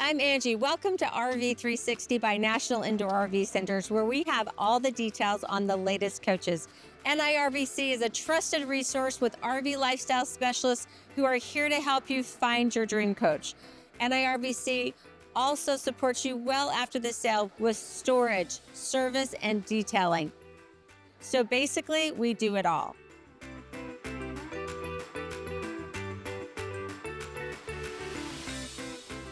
I'm Angie. Welcome to RV 360 by National Indoor RV Centers, where we have all the details on the latest coaches. NIRVC is a trusted resource with RV lifestyle specialists who are here to help you find your dream coach. NIRVC also supports you well after the sale with storage, service, and detailing. So basically, we do it all.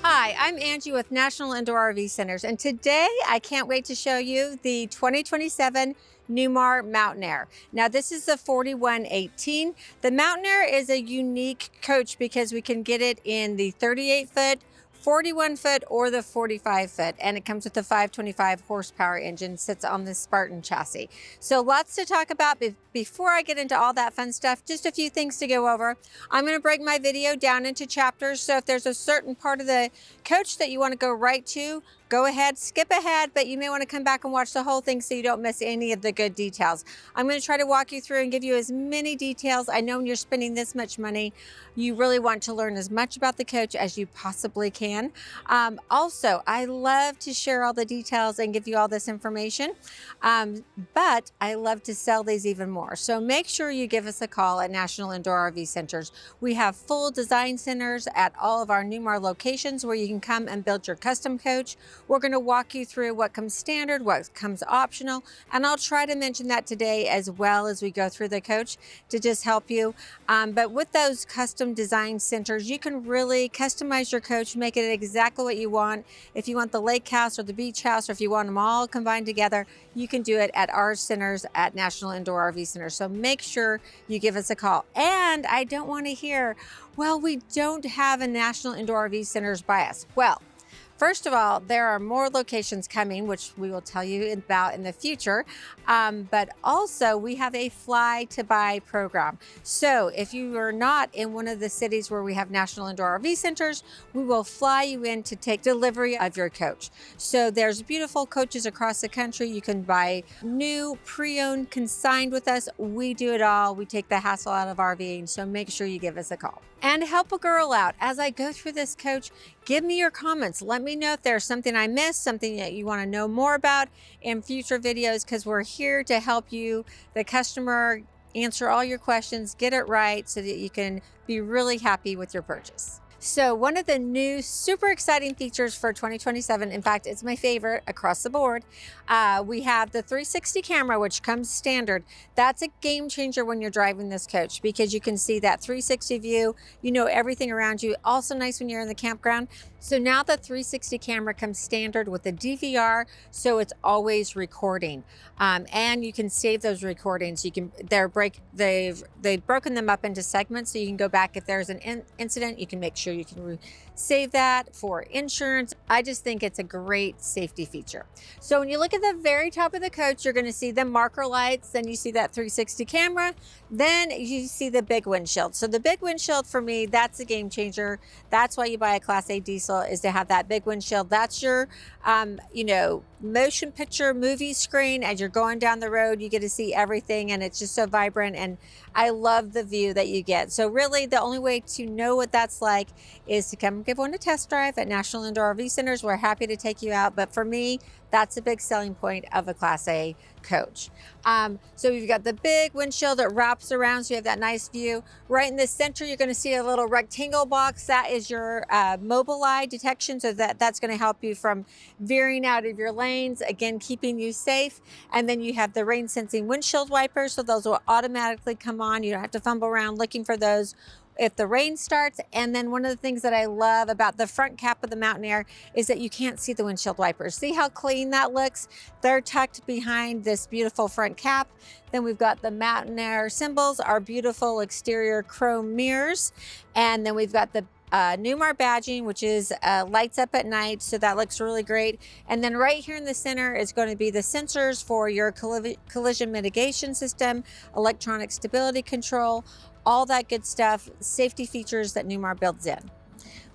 Hi, I'm Angie with National Indoor RV Centers, and today I can't wait to show you the 2027 Newmar Mountain Aire. Now this is the 4118. The Mountain Aire is a unique coach because we can get it in the 38-foot, 41-foot, or the 45-foot, and it comes with the 525 horsepower engine, sits on the Spartan chassis. So lots to talk about. Before I get into all that fun stuff, just a few things to go over. I'm going to break my video down into chapters, so if there's a certain part of the coach that you want to go right to, go ahead, skip ahead, but you may want to come back and watch the whole thing so you don't miss any of the good details. I'm going to try to walk you through and give you as many details. I know when you're spending this much money, you really want to learn as much about the coach as you possibly can. Also, I love to share all the details and give you all this information, but I love to sell these even more. So make sure you give us a call at National Indoor RV Centers. We have full design centers at all of our Newmar locations where you can come and build your custom coach. We're going to walk you through what comes standard, what comes optional, and I'll try to mention that today as well as we go through the coach to just help you. But with those custom design centers, you can really customize your coach, make it exactly what you want. If you want the lake house or the beach house, or if you want them all combined together, you can do it at our centers at National Indoor RV Centers. So make sure you give us a call. And I don't want to hear, well, we don't have a National Indoor RV Centers by us. Well, first of all, there are more locations coming, which we will tell you about in the future. But also we have a fly to buy program. So if you are not in one of the cities where we have National Indoor RV Centers, we will fly you in to take delivery of your coach. So there's beautiful coaches across the country. You can buy new, pre-owned, consigned with us. We do it all. We take the hassle out of RVing. So make sure you give us a call. And help a girl out. As I go through this coach, give me your comments. Let me know if there's something I missed, something that you want to know more about in future videos, because we're here to help you, the customer, answer all your questions, get it right so that you can be really happy with your purchase. So one of the new super exciting features for 2027, in fact, it's my favorite across the board. We have the 360 camera, which comes standard. That's a game changer when you're driving this coach because you can see that 360 view, you know everything around you. Also nice when you're in the campground. So now the 360 camera comes standard with the DVR, so it's always recording. And you can save those recordings. You can, they've broken them up into segments, so you can go back if there's an incident, you can make sure you can save that for insurance. I just think it's a great safety feature. So when you look at the very top of the coach, you're going to see the marker lights, then you see that 360 camera, then you see the big windshield. So the big windshield for me, that's a game changer. That's why you buy a Class A diesel, is to have that big windshield. That's your, motion picture movie screen. As you're going down the road, you get to see everything, and it's just so vibrant, and I love the view that you get. So really the only way to know what that's like is to come give one a test drive at National Indoor RV Centers. We're happy to take you out, but for me, that's a big selling point of a Class A coach. So you've got the big windshield that wraps around, so you have that nice view. Right in the center, you're going to see a little rectangle box. That is your Mobileye detection, so that's going to help you from veering out of your lanes, again, keeping you safe. And then you have the rain sensing windshield wipers, so those will automatically come on. You don't have to fumble around looking for those if the rain starts. And then one of the things that I love about the front cap of the Mountain Aire is that you can't see the windshield wipers. See how clean that looks? They're tucked behind this beautiful front cap. Then we've got the Mountain Aire symbols, our beautiful exterior chrome mirrors. And then we've got the Newmar badging, which is lights up at night, so that looks really great. And then right here in the center is going to be the sensors for your collision mitigation system, electronic stability control, all that good stuff, safety features that Newmar builds in.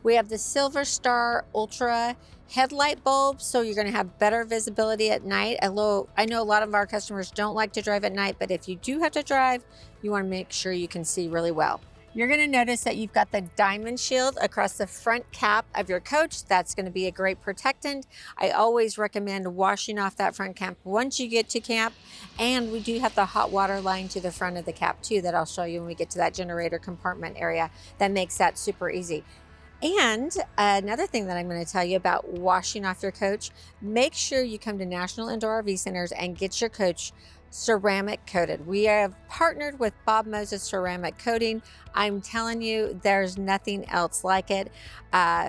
We have the Silver Star Ultra headlight bulb, so you're going to have better visibility at night. I know a lot of our customers don't like to drive at night, but if you do have to drive, you want to make sure you can see really well. You're going to notice that you've got the diamond shield across the front cap of your coach. That's going to be a great protectant. I always recommend washing off that front cap once you get to camp. And we do have the hot water line to the front of the cap too that I'll show you when we get to that generator compartment area. That makes that super easy. And another thing that I'm going to tell you about washing off your coach, make sure you come to National Indoor RV Centers and get your coach ceramic coated. We have partnered with Bob Moses Ceramic Coating. I'm telling you, there's nothing else like it.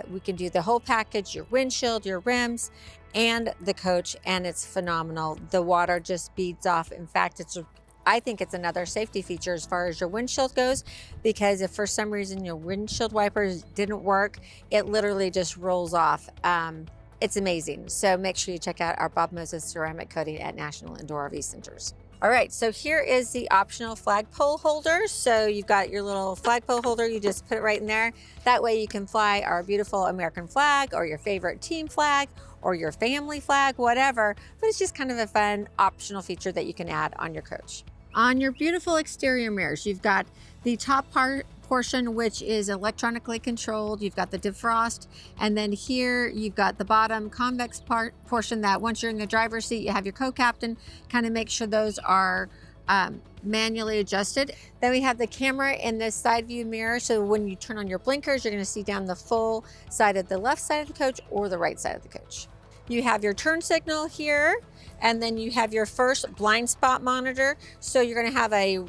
We can do the whole package, your windshield, your rims, and the coach, and it's phenomenal. The water just beads off. In fact, I think it's another safety feature as far as your windshield goes, because if for some reason your windshield wipers didn't work, it literally just rolls off. It's amazing. So make sure you check out our Bob Moses Ceramic Coating at National Indoor RV Centers. All right, so here is the optional flagpole holder. So you've got your little flagpole holder. You just put it right in there. That way you can fly our beautiful American flag or your favorite team flag or your family flag, whatever. But it's just kind of a fun optional feature that you can add on your coach. On your beautiful exterior mirrors, you've got the top portion, which is electronically controlled. You've got the defrost, and then here you've got the bottom convex portion that once you're in the driver's seat, you have your co-captain kind of make sure those are manually adjusted. Then we have the camera in this side view mirror, so when you turn on your blinkers, you're going to see down the full side of the left side of the coach or the right side of the coach. You have your turn signal here, and then you have your first blind spot monitor. So you're going to have a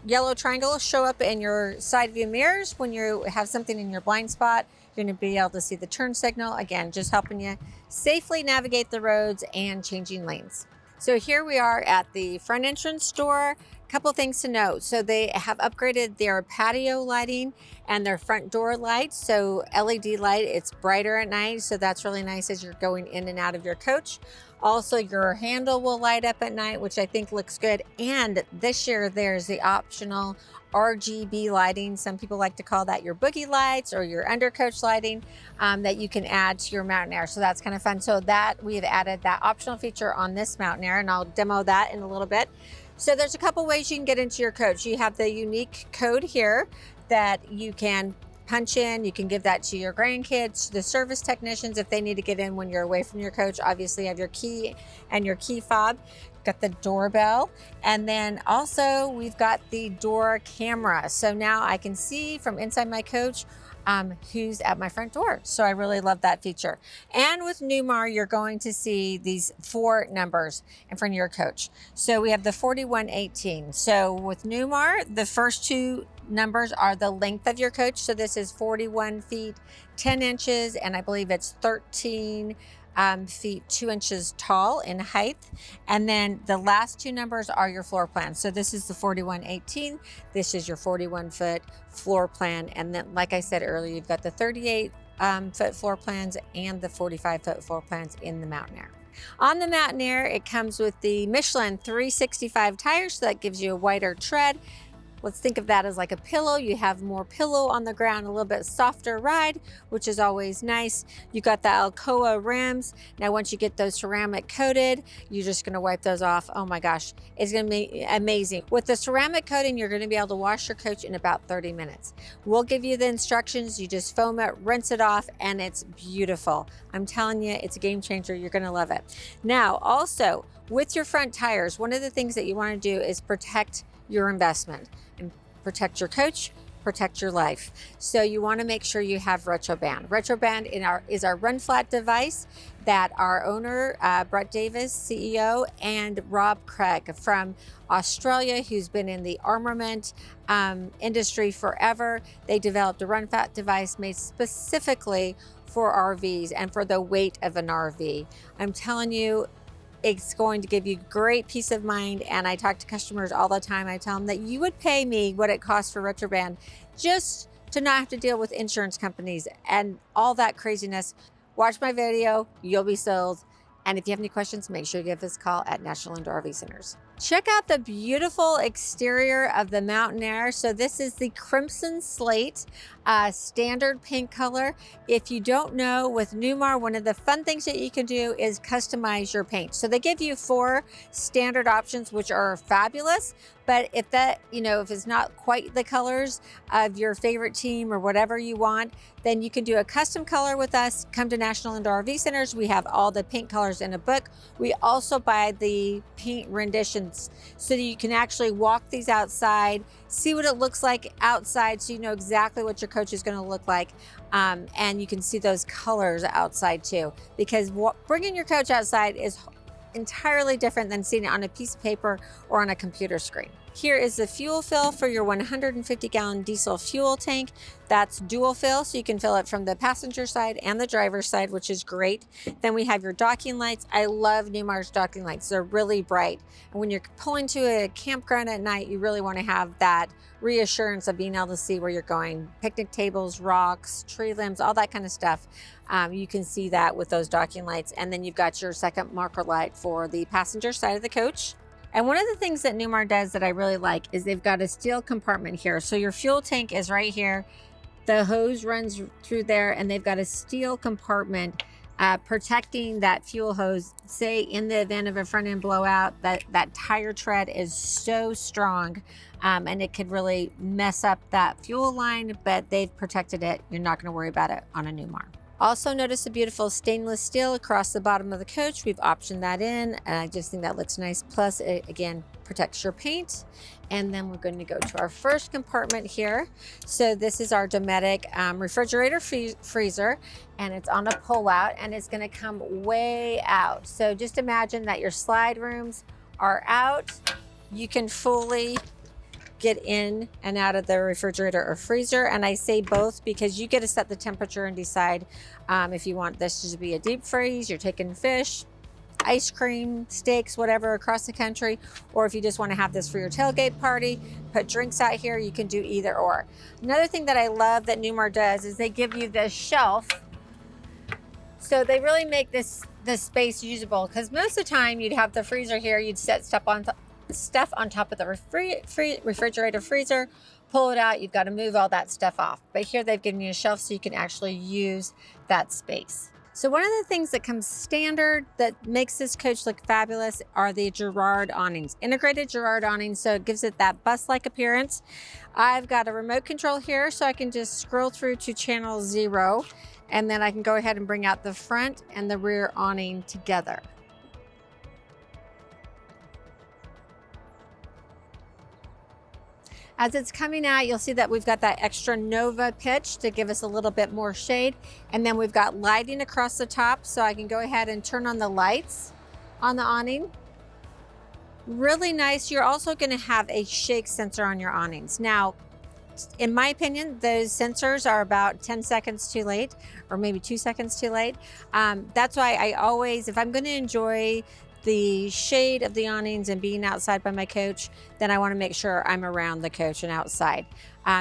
yellow triangle show up in your side view mirrors. When you have something in your blind spot, you're going to be able to see the turn signal. Again, just helping you safely navigate the roads and changing lanes. So here we are at the front entrance door. Couple things to note. So they have upgraded their patio lighting and their front door lights. So LED light, it's brighter at night. So that's really nice as you're going in and out of your coach. Also, your handle will light up at night, which I think looks good. And this year there's the optional RGB lighting. Some people like to call that your boogie lights or your undercoach lighting that you can add to your Mountain Aire. So that's kind of fun. So that we have added that optional feature on this Mountain Aire, and I'll demo that in a little bit. So there's a couple ways you can get into your coach. You have the unique code here that you can punch in. You can give that to your grandkids, to the service technicians if they need to get in when you're away from your coach. Obviously you have your key and your key fob. Got the doorbell, and then also we've got the door camera. So now I can see from inside my coach who's at my front door. So I really love that feature. And with Newmar, you're going to see these 4 numbers in front of your coach. So we have the 4118. So with Newmar, the first 2 numbers are the length of your coach. So this is 41 feet, 10 inches, and I believe it's 13 feet 2 inches tall in height. And then the last 2 numbers are your floor plan. So this is the 4118. This is your 41 foot floor plan. And then, like I said earlier, you've got the 38 foot floor plans and the 45 foot floor plans in the Mountain Aire. On the Mountain Aire, it comes with the Michelin 365 tires, so that gives you a wider tread. Let's think of that as like a pillow. You have more pillow on the ground, a little bit softer ride, which is always nice. You got the Alcoa rims. Now, once you get those ceramic coated, you're just gonna wipe those off. Oh my gosh, it's gonna be amazing. With the ceramic coating, you're gonna be able to wash your coach in about 30 minutes. We'll give you the instructions. You just foam it, rinse it off, and it's beautiful. I'm telling you, it's a game changer. You're gonna love it. Now, also, with your front tires, one of the things that you wanna do is protect your investment and protect your coach, protect your life. So you want to make sure you have Retroband. Retroband is our run flat device that our owner, Brett Davis, CEO, and Rob Craig from Australia, who's been in the armament industry forever. They developed a run flat device made specifically for RVs and for the weight of an RV. I'm telling you, it's going to give you great peace of mind. And I talk to customers all the time. I tell them that you would pay me what it costs for Retroband just to not have to deal with insurance companies and all that craziness. Watch my video, you'll be sold. And if you have any questions, make sure you give us a call at National Indoor RV Centers. Check out the beautiful exterior of the Mountain Aire. So this is the Crimson Slate. standard paint color. If you don't know, with Newmar, one of the fun things that you can do is customize your paint. So they give you 4 standard options, which are fabulous. But if that, if it's not quite the colors of your favorite team or whatever you want, then you can do a custom color with us. Come to National Indoor RV Centers. We have all the paint colors in a book. We also buy the paint renditions so that you can actually walk these outside, see what it looks like outside, so you know exactly what your coach is going to look like. And you can see those colors outside too, because bringing your coach outside is entirely different than seeing it on a piece of paper or on a computer screen. Here is the fuel fill for your 150-gallon diesel fuel tank. That's dual fill, so you can fill it from the passenger side and the driver's side, which is great. Then we have your docking lights. I love Newmar's docking lights. They're really bright. And when you're pulling to a campground at night, you really want to have that reassurance of being able to see where you're going. Picnic tables, rocks, tree limbs, all that kind of stuff. You can see that with those docking lights. And then you've got your second marker light for the passenger side of the coach. And one of the things that Newmar does that I really like is they've got a steel compartment here. So your fuel tank is right here. The hose runs through there, and they've got a steel compartment protecting that fuel hose. Say in the event of a front end blowout, that tire tread is so strong, and it could really mess up that fuel line, but they've protected it. You're not going to worry about it on a Newmar. Also notice the beautiful stainless steel across the bottom of the coach. We've optioned that in, and I just think that looks nice. Plus, it again protects your paint. And then we're going to go to our first compartment here. So this is our Dometic refrigerator freezer, and it's on a pull-out, and it's going to come way out. So just imagine that your slide rooms are out. You can fully get in and out of the refrigerator or freezer. And I say both because you get to set the temperature and decide if you want this to be a deep freeze, you're taking fish, ice cream, steaks, whatever across the country, or if you just want to have this for your tailgate party, put drinks out here, you can do either or. Another thing that I love that Newmar does is they give you this shelf. So they really make this space usable, because most of the time you'd have the freezer here, you'd set stuff on top of the refrigerator freezer, pull it out, you've got to move all that stuff off. But here they've given you a shelf so you can actually use that space. So one of the things that comes standard that makes this coach look fabulous are the Girard awnings, integrated Girard awnings, so it gives it that bus-like appearance. I've got a remote control here, so I can just scroll through to channel 0, and then I can go ahead and bring out the front and the rear awning together. As it's coming out, you'll see that we've got that extra Nova pitch to give us a little bit more shade. And then we've got lighting across the top, so I can go ahead and turn on the lights on the awning. Really nice. You're also going to have a shake sensor on your awnings. Now, in my opinion, those sensors are about 10 seconds too late, or maybe 2 seconds too late. That's why I always, if I'm going to enjoy the shade of the awnings and being outside by my coach, then I want to make sure I'm around the coach and outside.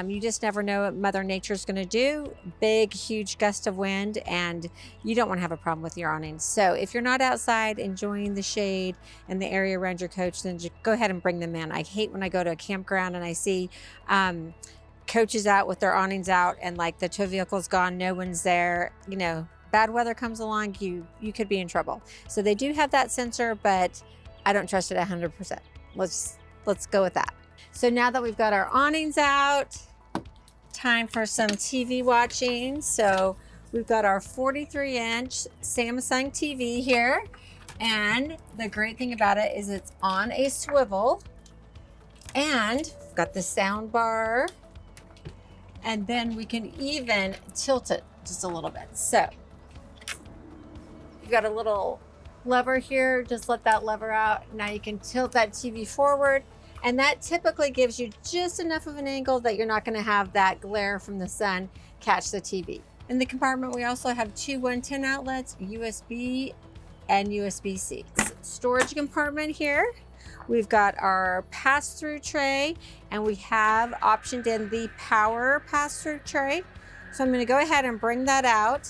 You just never know what Mother Nature's going to do. Big, huge gust of wind, and you don't want to have a problem with your awnings. So if you're not outside enjoying the shade and the area around your coach, then just go ahead and bring them in. I hate when I go to a campground and I see coaches out with their awnings out and like the tow vehicle's gone, no one's there, bad weather comes along, you could be in trouble. So they do have that sensor, but I don't trust it 100%. Let's go with that. So now that we've got our awnings out, time for some TV watching. So we've got our 43-inch Samsung TV here. And the great thing about it is it's on a swivel, and we've got the sound bar, and then we can even tilt it just a little bit. So you've got a little lever here, just let that lever out. Now you can tilt that TV forward, and that typically gives you just enough of an angle that you're not going to have that glare from the sun catch the TV. In the compartment, we also have 2 110 outlets, USB and USB-C. Storage compartment here. We've got our pass-through tray, and we have optioned in the power pass-through tray. So I'm going to go ahead and bring that out.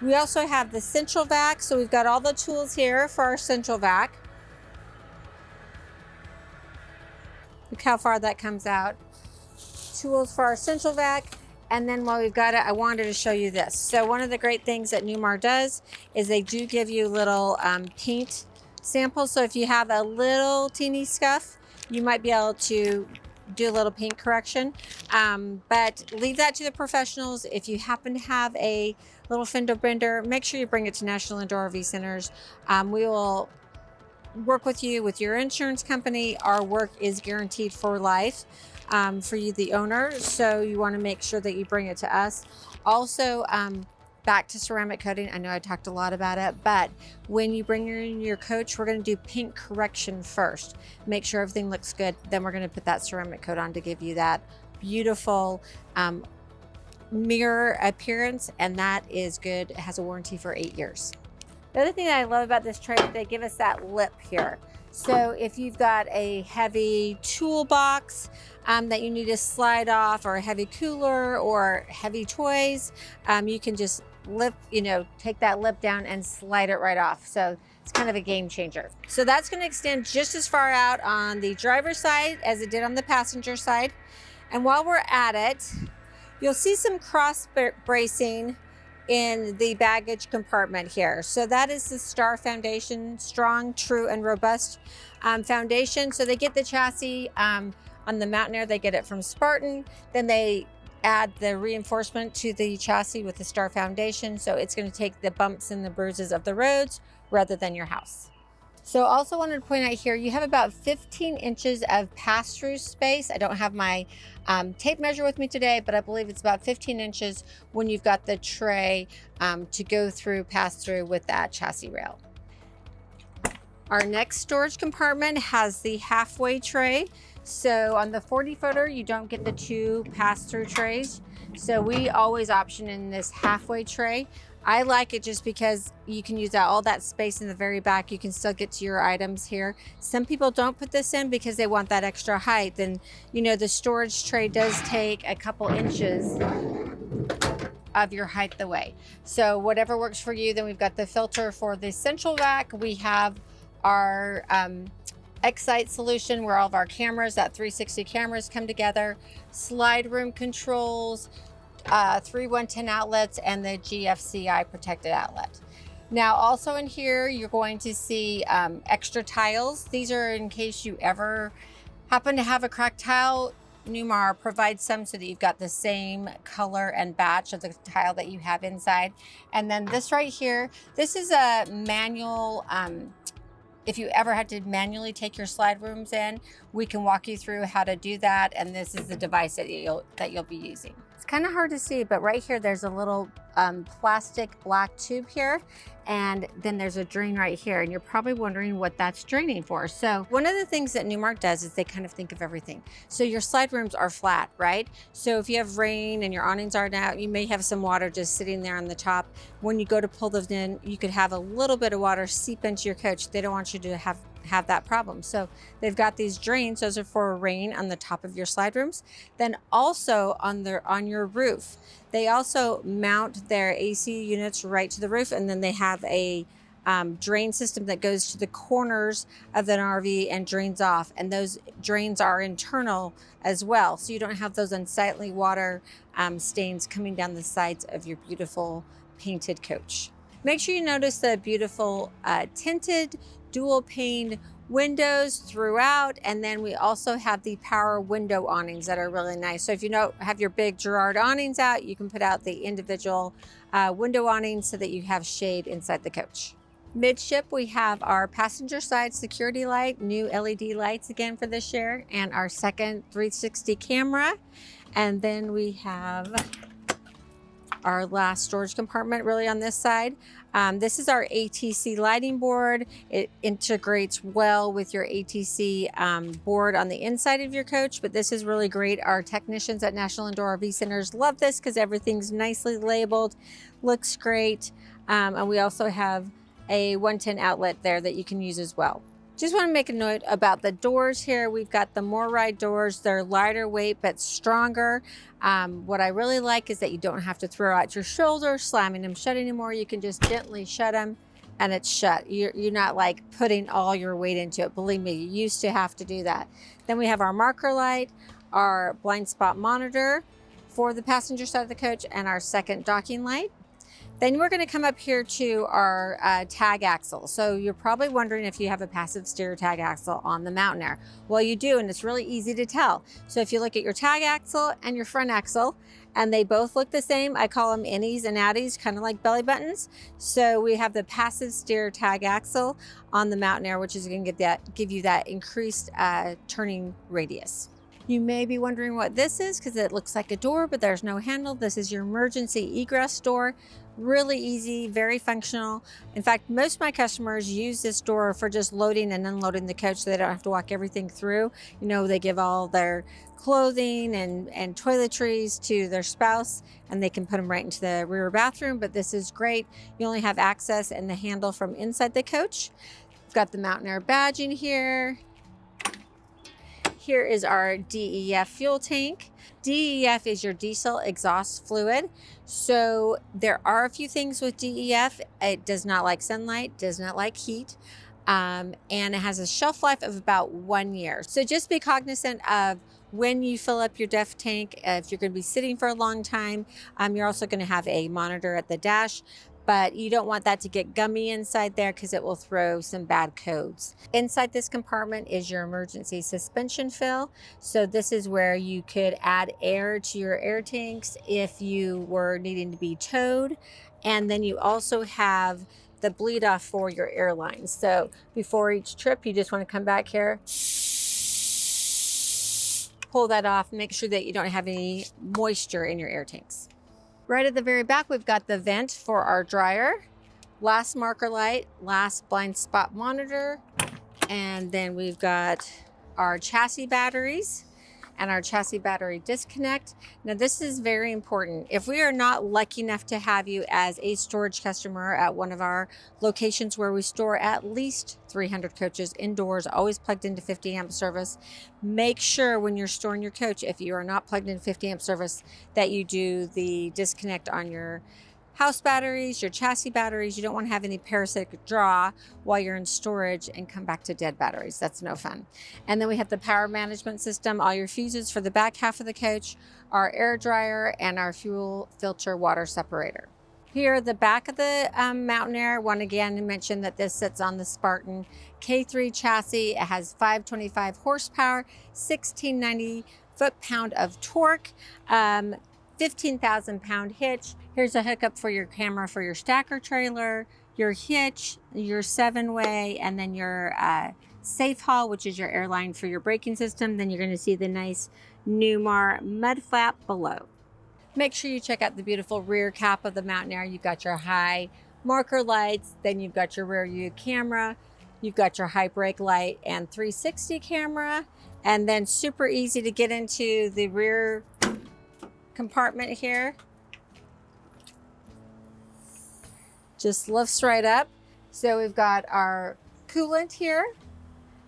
We also have the central vac, so we've got all the tools here for our central vac. Look how far that comes out. tools for our central vac. And then while we've got it, I wanted to show you this. So one of the great things that Newmar does is they do give you little paint samples. So if you have a little teeny scuff, you might be able to do a little paint correction. But leave that to the professionals. If you happen to have a little fender bender, make sure you bring it to National Indoor RV Centers. We will work with you with your insurance company. Our work is guaranteed for life. For you, the owner, so you want to make sure that you bring it to us. Also, back to ceramic coating. I know I talked a lot about it, but when you bring in your coach, we're going to do paint correction first. Make sure everything looks good. Then we're going to put that ceramic coat on to give you that beautiful mirror appearance, and that is good. It has a warranty for 8 years. The other thing that I love about this tray is they give us that lip here. So if you've got a heavy toolbox that you need to slide off, or a heavy cooler or heavy toys, you can just take that lip down and slide it right off. So it's kind of a game changer. So that's going to extend just as far out on the driver's side as it did on the passenger side. And while we're at it, you'll see some cross bracing in the baggage compartment here. So that is the Star Foundation, strong, true, and robust foundation. So they get the chassis on the Mountain Aire, they get it from Spartan. Then they add the reinforcement to the chassis with the Star Foundation. So it's going to take the bumps and the bruises of the roads rather than your house. So also wanted to point out here, you have about 15 inches of pass-through space. I don't have my tape measure with me today, but I believe it's about 15 inches when you've got the tray to go through, pass through with that chassis rail. Our next storage compartment has the halfway tray. So on the 40 footer, you don't get the 2 pass-through trays. So we always option in this halfway tray. I like it just because you can use all that space in the very back. You can still get to your items here. Some people don't put this in because they want that extra height. And the storage tray does take a couple inches of your height away. So whatever works for you. Then we've got the filter for the central vac. We have our X-Sight solution where all of our cameras, that 360 cameras, come together. Slide room controls, 3 110 outlets, and the GFCI protected outlet. Now also in here you're going to see extra tiles. These are in case you ever happen to have a cracked tile. Newmar provides some so that you've got the same color and batch of the tile that you have inside. And then this right here, this is a manual. If you ever had to manually take your slide rooms in, we can walk you through how to do that. And this is the device that you'll be using. It's kind of hard to see, but right here, there's a little plastic black tube here. And then there's a drain right here. And you're probably wondering what that's draining for. So one of the things that Newmar does is they kind of think of everything. So your slide rooms are flat, right? So if you have rain and your awnings aren't out, you may have some water just sitting there on the top. When you go to pull those in, you could have a little bit of water seep into your coach. They don't want you to have that problem. So they've got these drains. Those are for rain on the top of your slide rooms. Then also on your roof, they also mount their AC units right to the roof, and then they have a drain system that goes to the corners of an RV and drains off. And those drains are internal as well, so you don't have those unsightly water stains coming down the sides of your beautiful painted coach. Make sure you notice the beautiful tinted dual pane windows throughout, and then we also have the power window awnings that are really nice. So if you don't have your big Girard awnings out, you can put out the individual window awnings so that you have shade inside the coach. Midship, we have our passenger side security light, new LED lights again for this year, and our second 360 camera. And then we have our last storage compartment really on this side. This is our ATC lighting board. It integrates well with your ATC board on the inside of your coach, but this is really great. Our technicians at National Indoor RV Centers love this because everything's nicely labeled, looks great. And we also have a 110 outlet there that you can use as well. Just want to make a note about the doors here. We've got the MORELY doors. They're lighter weight but stronger. What I really like is that you don't have to throw out your shoulder, slamming them shut anymore. You can just gently shut them and it's shut. You're not like putting all your weight into it. Believe me, you used to have to do that. Then we have our marker light, our blind spot monitor for the passenger side of the coach, and our second docking light. Then we're going to come up here to our tag axle. So you're probably wondering if you have a passive steer tag axle on the Mountain Aire. Well, you do, and it's really easy to tell. So if you look at your tag axle and your front axle, and they both look the same, I call them innies and outies, kind of like belly buttons. So we have the passive steer tag axle on the Mountain Aire, which is going to give you that increased turning radius. You may be wondering what this is because it looks like a door, but there's no handle. This is your emergency egress door. Really easy, very functional. In fact, most of my customers use this door for just loading and unloading the coach so they don't have to walk everything through. You know, they give all their clothing and toiletries to their spouse, and they can put them right into the rear bathroom, but this is great. You only have access and the handle from inside the coach. We've got the Mountain Aire badging here. Here is our DEF fuel tank. DEF is your diesel exhaust fluid. So there are a few things with DEF. It does not like sunlight, does not like heat, and it has a shelf life of about 1 year. So just be cognizant of when you fill up your DEF tank. If you're going to be sitting for a long time, you're also going to have a monitor at the dash, but you don't want that to get gummy inside there because it will throw some bad codes. Inside this compartment is your emergency suspension fill. So this is where you could add air to your air tanks if you were needing to be towed. And then you also have the bleed off for your airlines. So before each trip, you just want to come back here, pull that off, make sure that you don't have any moisture in your air tanks. Right at the very back, we've got the vent for our dryer, last marker light, last blind spot monitor, and then we've got our chassis batteries and our chassis battery disconnect. Now this is very important. If we are not lucky enough to have you as a storage customer at one of our locations where we store at least 300 coaches indoors, always plugged into 50 amp service, make sure when you're storing your coach, if you are not plugged in 50 amp service, that you do the disconnect on your house batteries, your chassis batteries. You don't want to have any parasitic draw while you're in storage and come back to dead batteries. That's no fun. And then we have the power management system, all your fuses for the back half of the coach, our air dryer, and our fuel filter water separator. Here at the back of the Mountain Aire, want again to mention that this sits on the Spartan K3 chassis. It has 525 horsepower, 1690 foot-pound of torque, 15,000 pound hitch. Here's a hookup for your camera for your stacker trailer, your hitch, your 7-way, and then your safe haul, which is your airline for your braking system. Then you're going to see the nice Newmar mud flap below. Make sure you check out the beautiful rear cap of the Mountain Aire. You've got your high marker lights, then you've got your rear view camera, you've got your high brake light and 360 camera, and then super easy to get into the rear compartment here. Just lifts right up. So we've got our coolant here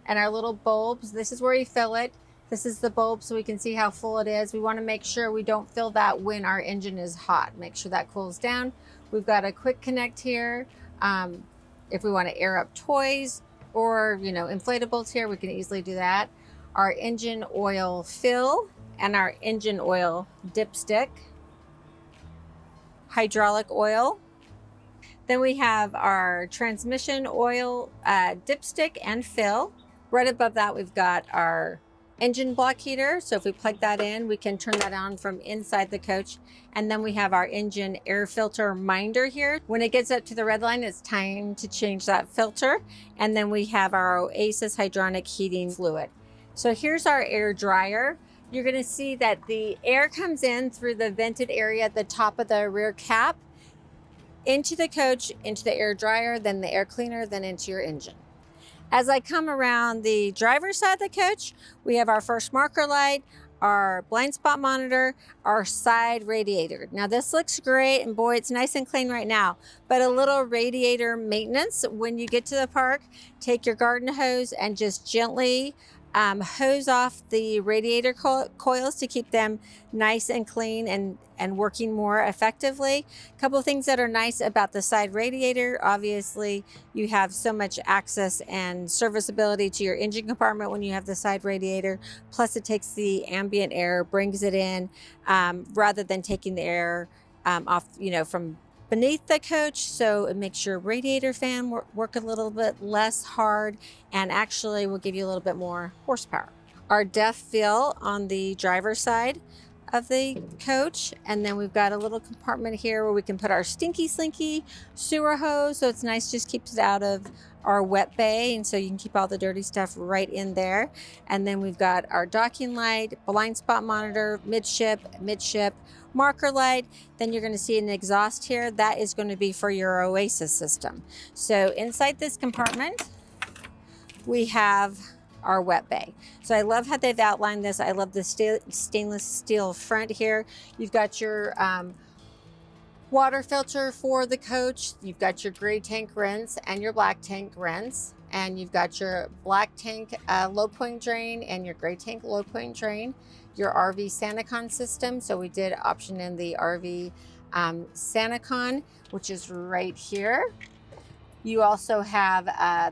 and our little bulbs. This is where you fill it. This is the bulb so we can see how full it is. We want to make sure we don't fill that when our engine is hot. Make sure that cools down. We've got a quick connect here. If we want to air up toys or, you know, inflatables here, we can easily do that. Our engine oil fill and our engine oil dipstick. Hydraulic oil. Then we have our transmission oil dipstick and fill. Right above that, we've got our engine block heater. So if we plug that in, we can turn that on from inside the coach. And then we have our engine air filter minder here. When it gets up to the red line, it's time to change that filter. And then we have our Oasis hydronic heating fluid. So here's our air dryer. You're gonna see that the air comes in through the vented area at the top of the rear cap, into the coach, into the air dryer, then the air cleaner, then into your engine. As I come around the driver's side of the coach, we have our first marker light, our blind spot monitor, our side radiator. Now this looks great, and boy, it's nice and clean right now, but a little radiator maintenance. When you get to the park, take your garden hose and just gently hose off the radiator coils to keep them nice and clean and working more effectively. A couple of things that are nice about the side radiator: obviously you have so much access and serviceability to your engine compartment when you have the side radiator, plus it takes the ambient air, brings it in, rather than taking the air off, from beneath the coach. So it makes your radiator fan work a little bit less hard and actually will give you a little bit more horsepower. Our def fill on the driver's side of the coach, and then we've got a little compartment here where we can put our stinky slinky sewer hose, so it's nice, just keeps it out of our wet bay, and so you can keep all the dirty stuff right in there. And then we've got our docking light, blind spot monitor, midship marker light. Then you're going to see an exhaust here. That is going to be for your Oasis system. So inside this compartment we have our wet bay. So I love how they've outlined this. I love the stainless steel front here. You've got your water filter for the coach. You've got your gray tank rinse and your black tank rinse. And you've got your black tank low point drain and your gray tank low point drain. Your RV SaniCon system. So we did option in the RV SaniCon, which is right here. You also have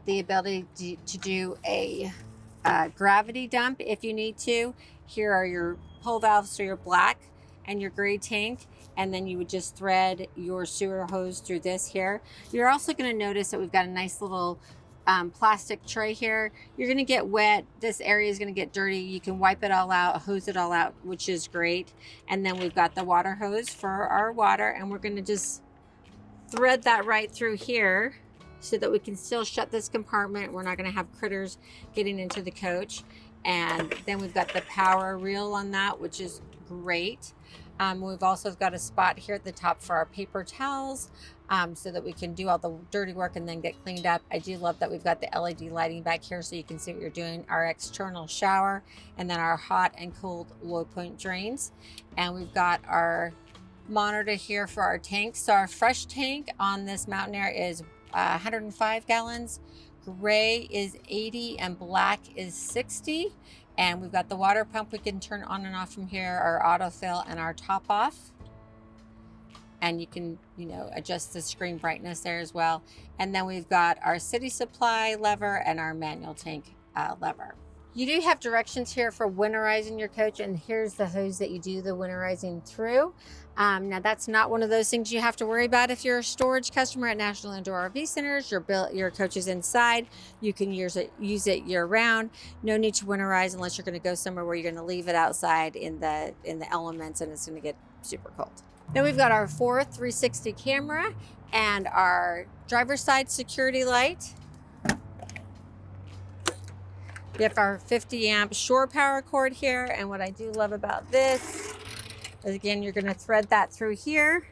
the ability to do a gravity dump if you need to. Here are your pull valves for your black and your gray tank, and then you would just thread your sewer hose through this here. You're also going to notice that we've got a nice little plastic tray here. You're going to get wet. This area is going to get dirty. You can wipe it all out, hose it all out, which is great. And then we've got the water hose for our water, and we're going to just thread that right through here so that we can still shut this compartment. We're not going to have critters getting into the coach. And then we've got the power reel on that, which is great. We've also got a spot here at the top for our paper towels, so that we can do all the dirty work and then get cleaned up. I do love that we've got the LED lighting back here so you can see what you're doing. Our external shower, and then our hot and cold low point drains. And we've got our monitor here for our tanks. So our fresh tank on this Mountain Aire is 105 gallons. Gray is 80 and black is 60. And we've got the water pump we can turn on and off from here, our autofill and our top off. And you can, adjust the screen brightness there as well. And then we've got our city supply lever and our manual tank lever. You do have directions here for winterizing your coach, and here's the hose that you do the winterizing through. Now that's not one of those things you have to worry about if you're a storage customer at National Indoor RV Centers. Your coach is inside. You can use it year round. No need to winterize unless you're going to go somewhere where you're going to leave it outside in the elements and it's going to get super cold. Then we've got our 360 camera and our driver's side security light. We have our 50 amp shore power cord here. And what I do love about this is, again, you're going to thread that through here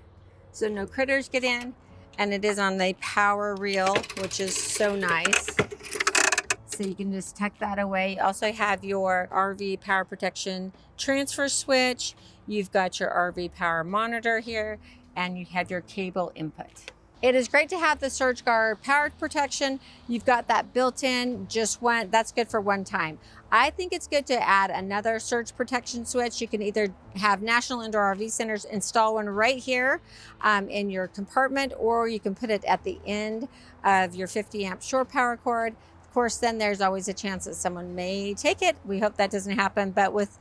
so no critters get in. And it is on the power reel, which is so nice. So you can just tuck that away. You also have your RV power protection transfer switch. You've got your RV power monitor here, and you have your cable input. It is great to have the Surge Guard power protection. You've got that built in, just one, that's good for one time. I think it's good to add another surge protection switch. You can either have National Indoor RV Centers install one right here in your compartment, or you can put it at the end of your 50 amp shore power cord. Of course, then there's always a chance that someone may take it. We hope that doesn't happen, but with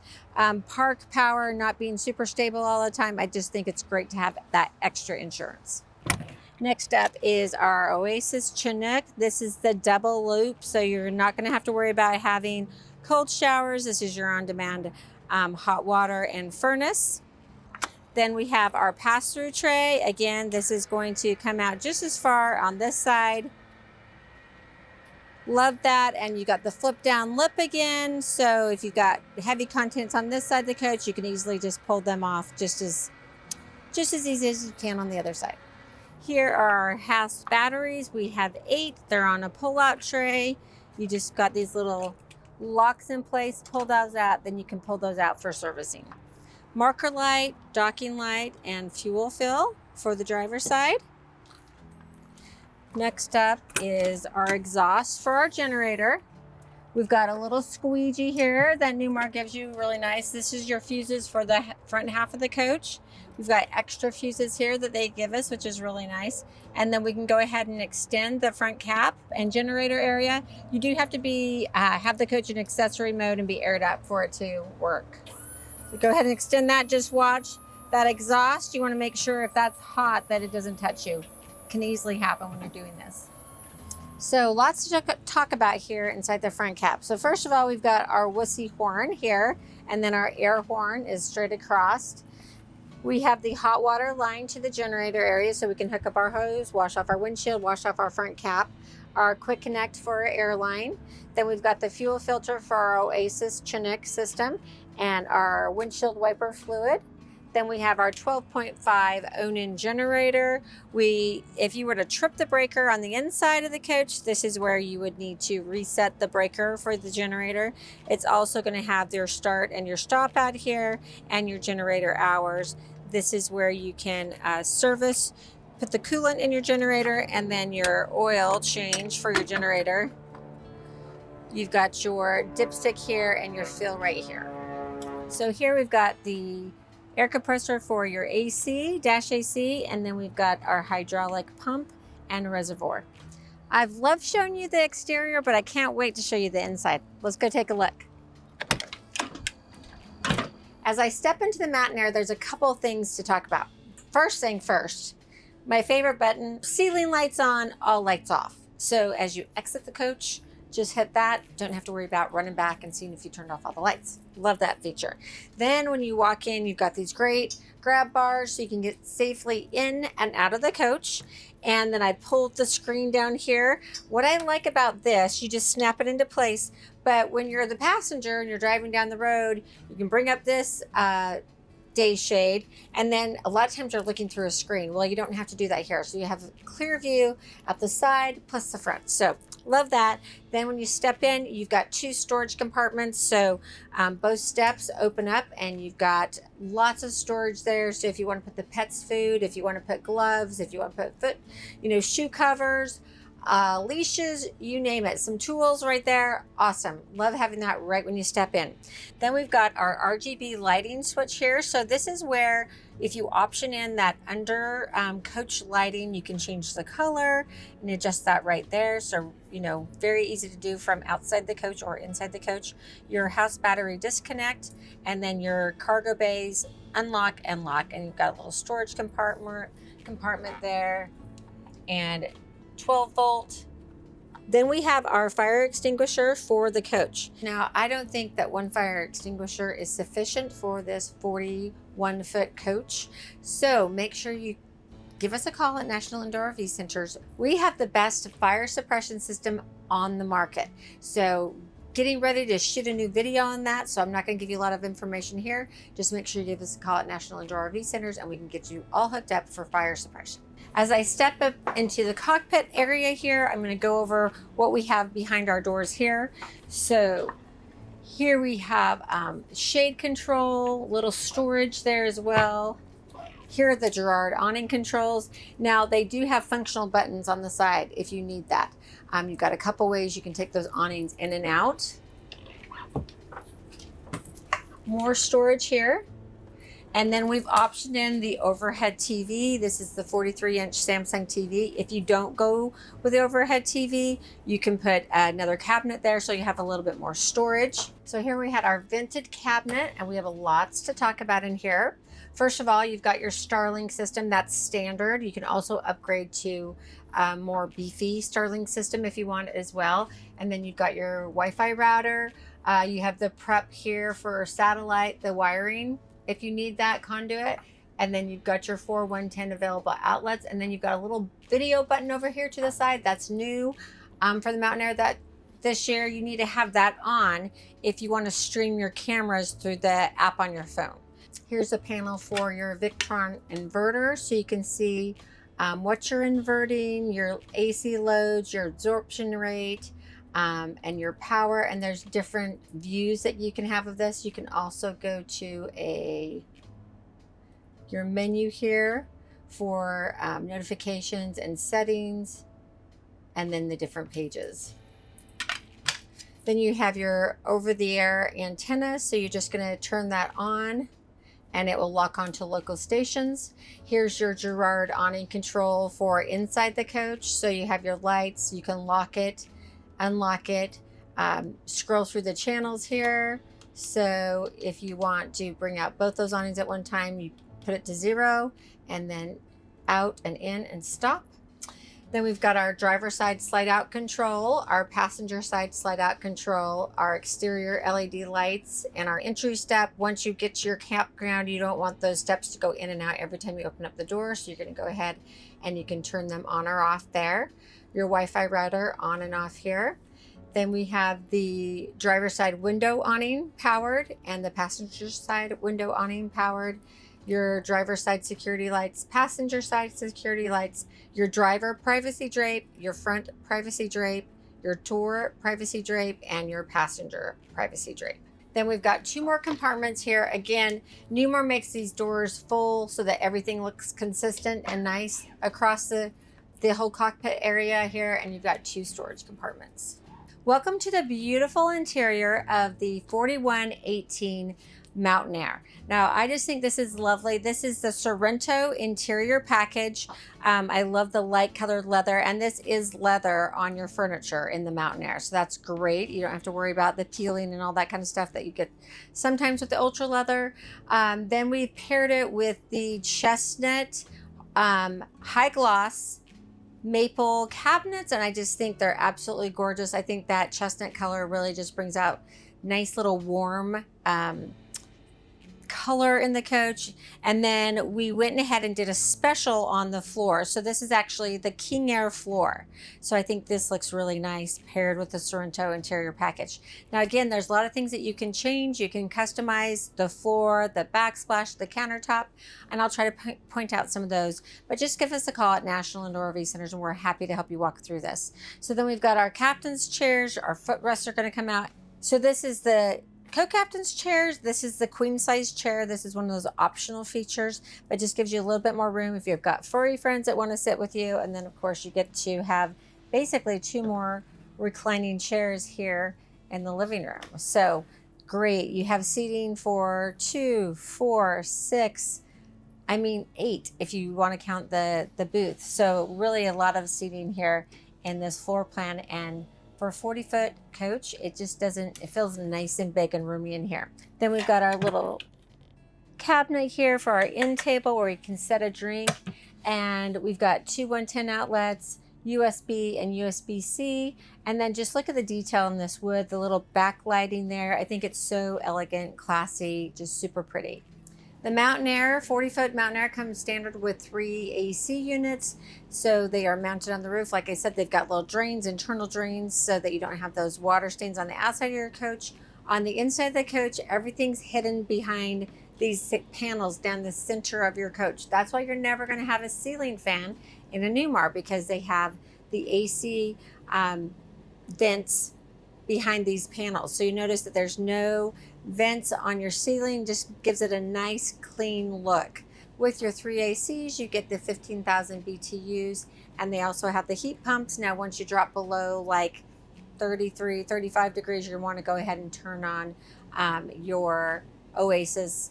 park power not being super stable all the time, I just think it's great to have that extra insurance. Next up is our Oasis Chinook. This is the double loop, so you're not going to have to worry about having cold showers. This is your on-demand hot water and furnace. Then we have our pass-through tray. Again, this is going to come out just as far on this side. Love that. And you got the flip down lip again. So if you've got heavy contents on this side of the coach, you can easily just pull them off just as easy as you can on the other side. Here are our house batteries. We have 8. They're on a pull-out tray. You just got these little locks in place, pull those out, then you can pull those out for servicing. Marker light, docking light, and fuel fill for the driver's side. Next up is our exhaust for our generator. We've got a little squeegee here that Newmar gives you, really nice. This is your fuses for the front half of the coach. We've got extra fuses here that they give us, which is really nice. And then we can go ahead and extend the front cap and generator area. You do have to be have the coach in accessory mode and be aired up for it to work. So go ahead and extend that. Just watch that exhaust. You want to make sure if that's hot that it doesn't touch you. It can easily happen when you're doing this. So lots to talk about here inside the front cap. So first of all, we've got our wussy horn here, and then our air horn is straight across. We have the hot water line to the generator area so we can hook up our hose, wash off our windshield, wash off our front cap, our quick connect for our air line. Then we've got the fuel filter for our Oasis Chinook system and our windshield wiper fluid. Then we have our 12.5 Awning generator. If you were to trip the breaker on the inside of the coach, this is where you would need to reset the breaker for the generator. It's also going to have your start and your stop out here and your generator hours. This is where you can service, put the coolant in your generator, and then your oil change for your generator. You've got your dipstick here and your fill right here. So here we've got the air compressor for your AC, dash AC, and then we've got our hydraulic pump and reservoir. I've loved showing you the exterior, but I can't wait to show you the inside. Let's go take a look. As I step into the Mountain Aire, there's a couple things to talk about. First thing first, my favorite button, ceiling lights on, all lights off. So as you exit the coach, just hit that. Don't have to worry about running back and seeing if you turned off all the lights. Love that feature. Then when you walk in, you've got these great grab bars so you can get safely in and out of the coach. And then I pulled the screen down here. What I like about this, you just snap it into place. But when you're the passenger and you're driving down the road, you can bring up this day shade, and then a lot of times you're looking through a screen. Well, you don't have to do that here. So you have a clear view at the side plus the front. So love that. Then when you step in, you've got 2 storage compartments. So both steps open up and you've got lots of storage there. So if you want to put the pet's food, if you want to put gloves, if you want to put shoe covers, leashes, you name it. Some tools right there. Awesome. Love having that right when you step in. Then we've got our RGB lighting switch here. So this is where if you option in that under coach lighting, you can change the color and adjust that right there. So, very easy to do from outside the coach or inside the coach. Your house battery disconnect, and then your cargo bays unlock and lock. And you've got a little storage compartment there, and 12 volt. Then we have our fire extinguisher for the coach. Now, I don't think that one fire extinguisher is sufficient for this 41-foot coach. So make sure you give us a call at National Indoor RV Centers. We have the best fire suppression system on the market. So getting ready to shoot a new video on that, so I'm not going to give you a lot of information here. Just make sure you give us a call at National Indoor RV Centers and we can get you all hooked up for fire suppression. As I step up into the cockpit area here, I'm going to go over what we have behind our doors here. So here we have shade control, little storage there as well. Here are the Girard awning controls. Now they do have functional buttons on the side if you need that. You've got a couple ways you can take those awnings in and out. More storage here. And then we've optioned in the overhead TV. This is the 43-inch Samsung TV. If you don't go with the overhead TV, you can put another cabinet there so you have a little bit more storage. So here we had our vented cabinet, and we have lots to talk about in here. First of all, you've got your Starlink system. That's standard. You can also upgrade to a more beefy Starlink system if you want as well. And then you've got your Wi-Fi router. You have the prep here for satellite, the wiring, if you need that conduit. And then you've got your 4 110 available outlets. And then you've got a little video button over here to the side. That's new for the Mountain Aire. That this year you need to have that on if you want to stream your cameras through the app on your phone. Here's a panel for your Victron inverter, so you can see what you're inverting, your AC loads, your absorption rate, and your power. And there's different views that you can have of this. You can also go to your menu here for notifications and settings, and then the different pages. Then you have your over-the-air antenna, so you're just going to turn that on and it will lock onto local stations. Here's your Girard awning control for inside the coach. So you have your lights, you can lock it, unlock it, scroll through the channels here. So if you want to bring out both those awnings at one time, you put it to 0 and then out and in and stop. Then we've got our driver side slide out control, our passenger side slide out control, our exterior LED lights, and our entry step. Once you get to your campground, you don't want those steps to go in and out every time you open up the door. So you're going to go ahead and you can turn them on or off there. Your Wi-Fi router on and off here. Then we have the driver side window awning powered and the passenger side window awning powered. Your driver side security lights, passenger side security lights, your driver privacy drape, your front privacy drape, your tour privacy drape, and your passenger privacy drape. Then we've got 2 more compartments here. Again, Newmar makes these doors full so that everything looks consistent and nice across the whole cockpit area here, and you've got 2 storage compartments. Welcome to the beautiful interior of the 4118 Mountain Aire. Now, I just think this is lovely. This is the Sorrento interior package. I love the light colored leather, and this is leather on your furniture in the Mountain Aire. So that's great. You don't have to worry about the peeling and all that kind of stuff that you get sometimes with the ultra leather. Then we paired it with the chestnut high gloss maple cabinets, and I just think they're absolutely gorgeous. I think that chestnut color really just brings out nice little warm color in the coach. And then we went ahead and did a special on the floor. So this is actually the King Air floor. So I think this looks really nice paired with the Sorrento interior package. Now again, there's a lot of things that you can change. You can customize the floor, the backsplash, the countertop, and I'll try to point out some of those. But just give us a call at National Indoor RV Centers and we're happy to help you walk through this. So then we've got our captain's chairs. Our footrests are going to come out. So this is the co-captain's chairs. This is the queen size chair. This is one of those optional features, but just gives you a little bit more room if you've got furry friends that want to sit with you. And then of course you get to have basically 2 more reclining chairs here in the living room. So great. You have seating for 2, 4, 6, 8 if you want to count the booth. So really a lot of seating here in this floor plan, and for a 40-foot coach, it feels nice and big and roomy in here. Then we've got our little cabinet here for our end table where we can set a drink. And we've got 2 110 outlets, USB and USB-C. And then just look at the detail in this wood, the little backlighting there. I think it's so elegant, classy, just super pretty. The Mountain Aire, 40-foot Mountain Aire comes standard with 3 AC units. So they are mounted on the roof. Like I said, they've got little drains, internal drains, so that you don't have those water stains on the outside of your coach. On the inside of the coach, everything's hidden behind these panels down the center of your coach. That's why you're never going to have a ceiling fan in a Newmar, because they have the AC vents behind these panels. So you notice that there's no vents on your ceiling, just gives it a nice clean look. With your 3 ACs, you get the 15,000 BTUs, and they also have the heat pumps. Now, once you drop below like 33, 35 degrees, you want to go ahead and turn on your Oasis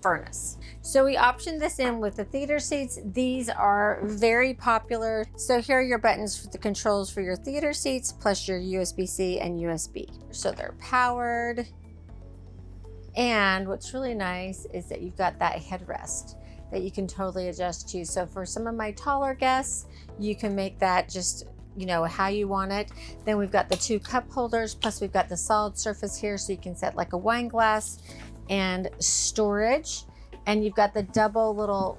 furnace. So we optioned this in with the theater seats. These are very popular. So here are your buttons for the controls for your theater seats, plus your USB-C and USB. So they're powered. And what's really nice is that you've got that headrest that you can totally adjust to. So for some of my taller guests, you can make that just, how you want it. Then we've got the 2 cup holders, plus we've got the solid surface here, so you can set like a wine glass and storage. And you've got the double little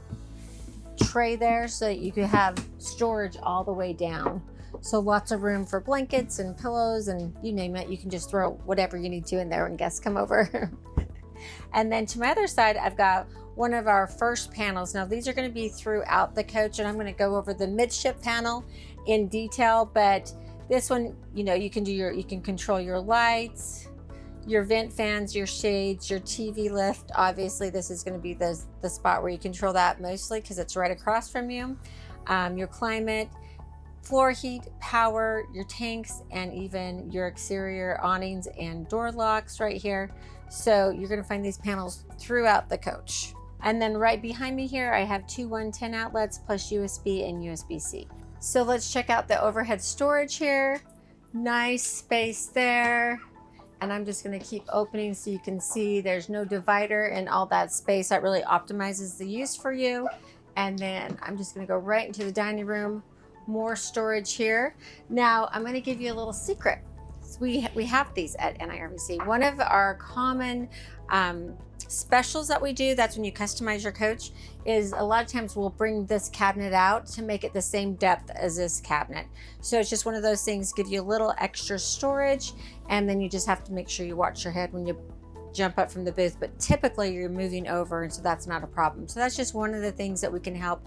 tray there, so that you can have storage all the way down. So lots of room for blankets and pillows and you name it. You can just throw whatever you need to in there when guests come over. And then to my other side, I've got one of our first panels. Now these are going to be throughout the coach, and I'm going to go over the midship panel in detail, but this one, you can control your lights, your vent fans, your shades, your TV lift. Obviously this is going to be the spot where you control that mostly because it's right across from you. Your climate, floor heat, power, your tanks, and even your exterior awnings and door locks right here. So you're gonna find these panels throughout the coach. And then right behind me here, I have two 110 outlets plus USB and USB-C. So let's check out the overhead storage here. Nice space there. And I'm just gonna keep opening so you can see there's no divider in all that space. That really optimizes the use for you. And then I'm just gonna go right into the dining room. More storage here. Now I'm gonna give you a little secret. So we have these at NIRVC. One of our common specials that we do, that's when you customize your coach, is a lot of times we'll bring this cabinet out to make it the same depth as this cabinet. So it's just one of those things, give you a little extra storage, and then you just have to make sure you watch your head when you jump up from the booth, but typically you're moving over, and so that's not a problem. So that's just one of the things that we can help,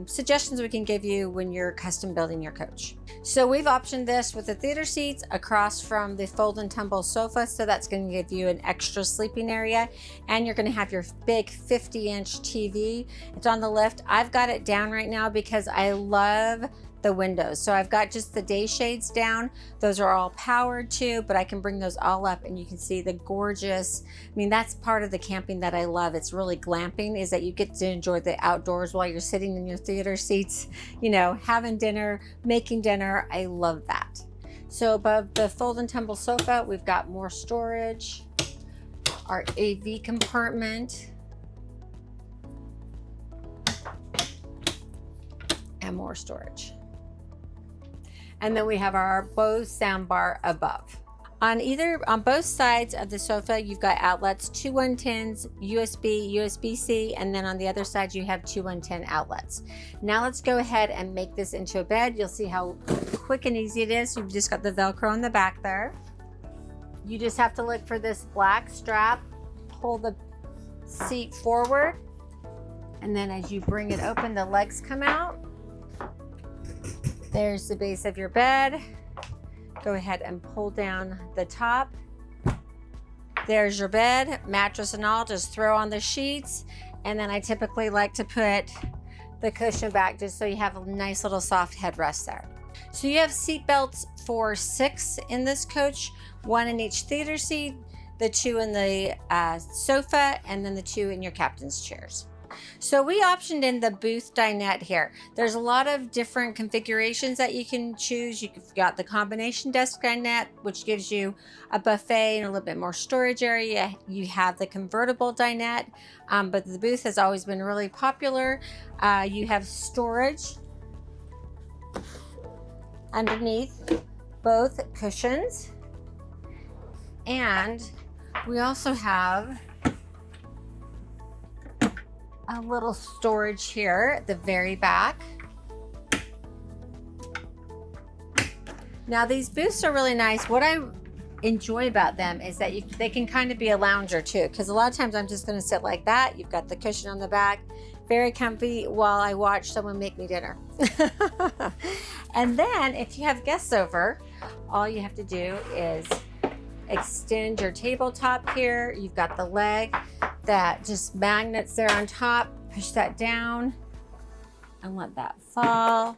suggestions we can give you when you're custom building your coach. So we've optioned this with the theater seats across from the fold and tumble sofa, so that's going to give you an extra sleeping area, and you're going to have your big 50-inch TV. It's on the lift. I've got it down right now because I love the windows. So I've got just the day shades down. Those are all powered too, but I can bring those all up and you can see the gorgeous, I mean, that's part of the camping that I love. It's really glamping, is that you get to enjoy the outdoors while you're sitting in your theater seats, you know, having dinner, making dinner. I love that. So above the fold and tumble sofa, we've got more storage, our AV compartment, and more storage. And then we have our Bose soundbar above. On both sides of the sofa, you've got outlets, two 110s, USB, USB-C, and then on the other side, you have two 110 outlets. Now let's go ahead and make this into a bed. You'll see how quick and easy it is. You've just got the Velcro on the back there. You just have to look for this black strap, pull the seat forward, and then as you bring it open, the legs come out. There's the base of your bed. Go ahead and pull down the top. There's your bed, mattress and all, just throw on the sheets. And then I typically like to put the cushion back just so you have a nice little soft headrest there. So you have seat belts for 6 in this coach, 1 in each theater seat, the 2 in the sofa, and then the 2 in your captain's chairs. So we optioned in the booth dinette here. There's a lot of different configurations that you can choose. You've got the combination desk dinette, which gives you a buffet and a little bit more storage area. You have the convertible dinette, but the booth has always been really popular. You have storage underneath both cushions. And we also have a little storage here at the very back. Now these booths are really nice. What I enjoy about them is that they can kind of be a lounger too, because a lot of times I'm just going to sit like that. You've got the cushion on the back, very comfy while I watch someone make me dinner. And then if you have guests over, all you have to do is extend your tabletop here. You've got the leg that just magnets there on top. Push that down and let that fall.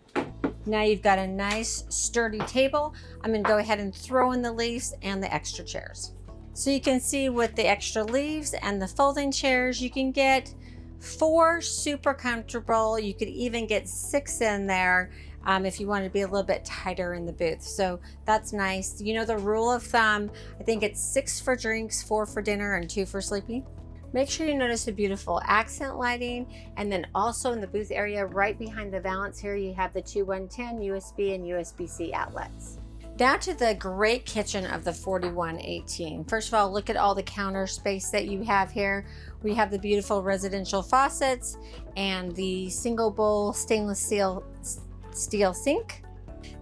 Now you've got a nice sturdy table. I'm going to go ahead and throw in the leaves and the extra chairs. So you can see with the extra leaves and the folding chairs, you can get 4 super comfortable. You could even get 6 in there if you want to be a little bit tighter in the booth. So that's nice. You know the rule of thumb, I think it's 6 for drinks, 4 for dinner, and 2 for sleeping. Make sure you notice the beautiful accent lighting, and then also in the booth area right behind the valance here, you have the 2 110 USB and USB-C outlets. Now to the great kitchen of the 4118. First of all, look at all the counter space that you have here. We have the beautiful residential faucets and the single bowl stainless steel sink.